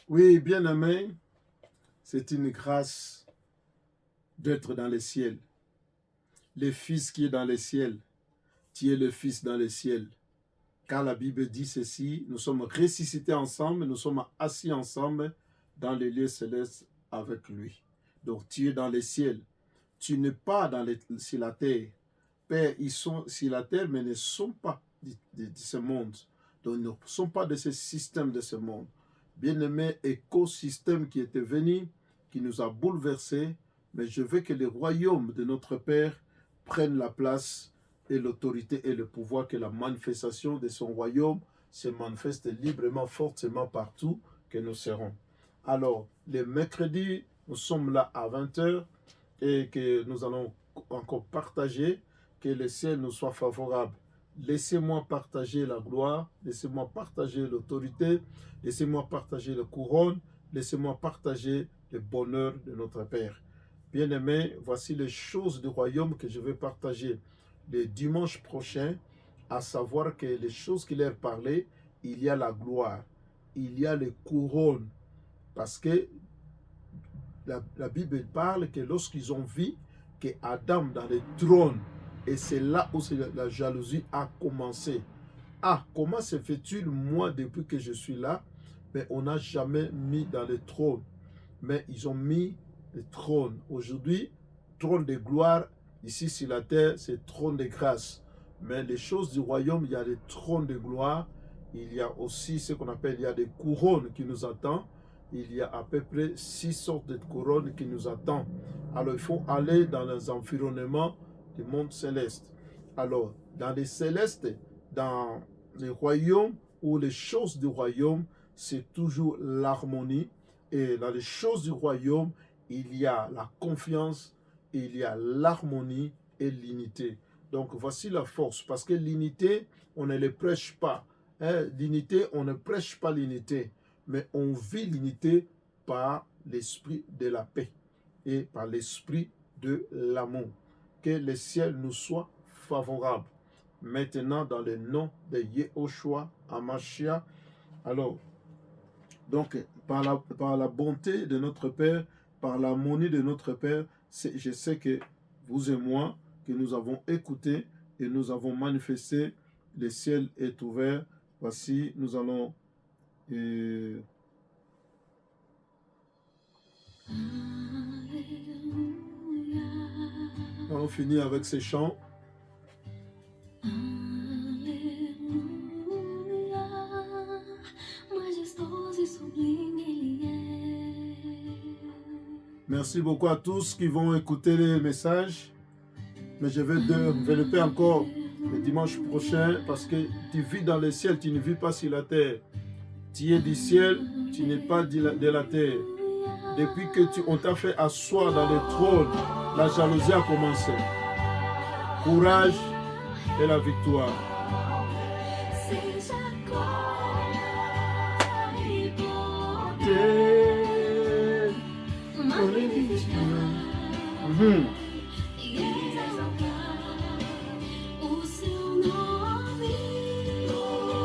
Oui, bien-aimé, c'est une grâce d'être dans les ciels. Le Fils qui est dans les ciels, tu es le Fils dans les ciels. Car la Bible dit ceci, nous sommes ressuscités ensemble, nous sommes assis ensemble dans les lieux célestes avec lui. Donc tu es dans les ciels. Tu n'es pas sur la terre. Père, ils sont sur la terre, mais ne sont pas de ce monde. Donc ils ne sont pas de ce système de ce monde. Bien-aimé, écosystème qui était venu, qui nous a bouleversés, mais je veux que le royaume de notre Père prenne la place et l'autorité et le pouvoir, que la manifestation de son royaume se manifeste librement, fortement partout que nous serons. Alors, le mercredi, nous sommes là à 20h et que nous allons encore partager, que le ciel nous soit favorable. Laissez-moi partager la gloire, laissez-moi partager l'autorité, laissez-moi partager la couronne, laissez-moi partager le bonheur de notre Père. Bien-aimés, voici les choses du royaume que je vais partager le dimanche prochain, à savoir que les choses qu'il a parlé, il y a la gloire, il y a les couronnes, parce que la Bible parle que lorsqu'ils ont vu que Adam dans le trône, et c'est là où la jalousie a commencé. Ah, comment se fait-il, moi, depuis que je suis là, mais on n'a jamais mis dans le trône. Mais ils ont mis le trône. Aujourd'hui, trône de gloire, ici sur la terre, c'est trône de grâce. Mais les choses du royaume, il y a des trônes de gloire. Il y a aussi ce qu'on appelle, il y a des couronnes qui nous attendent. Il y a à peu près 6 sortes de couronnes qui nous attendent. Alors, il faut aller dans les environnements du monde céleste. Alors, dans les célestes, dans les royaumes ou les choses du royaume, c'est toujours l'harmonie. Et dans les choses du royaume, il y a la confiance, il y a l'harmonie et l'unité. Donc, voici la force. Parce que l'unité, on ne le prêche pas. L'unité, on ne prêche pas l'unité. Mais on vit l'unité par l'esprit de la paix et par l'esprit de l'amour. Que le ciel nous soit favorable. Maintenant, dans le nom de Yehoshua Hamashiach. Alors, donc, par la bonté de notre Père, par l'harmonie de notre Père, je sais que vous et moi, que nous avons écouté et nous avons manifesté, le ciel est ouvert. Voici, nous allons... On finit avec ces chants. Merci beaucoup à tous qui vont écouter les messages. Mais je vais développer encore le dimanche prochain parce que tu vis dans le ciel, tu ne vis pas sur la terre. Tu es du ciel, tu n'es pas de la terre. Depuis que on t'a fait asseoir dans le trône, la jalousie a commencé. Courage et la victoire.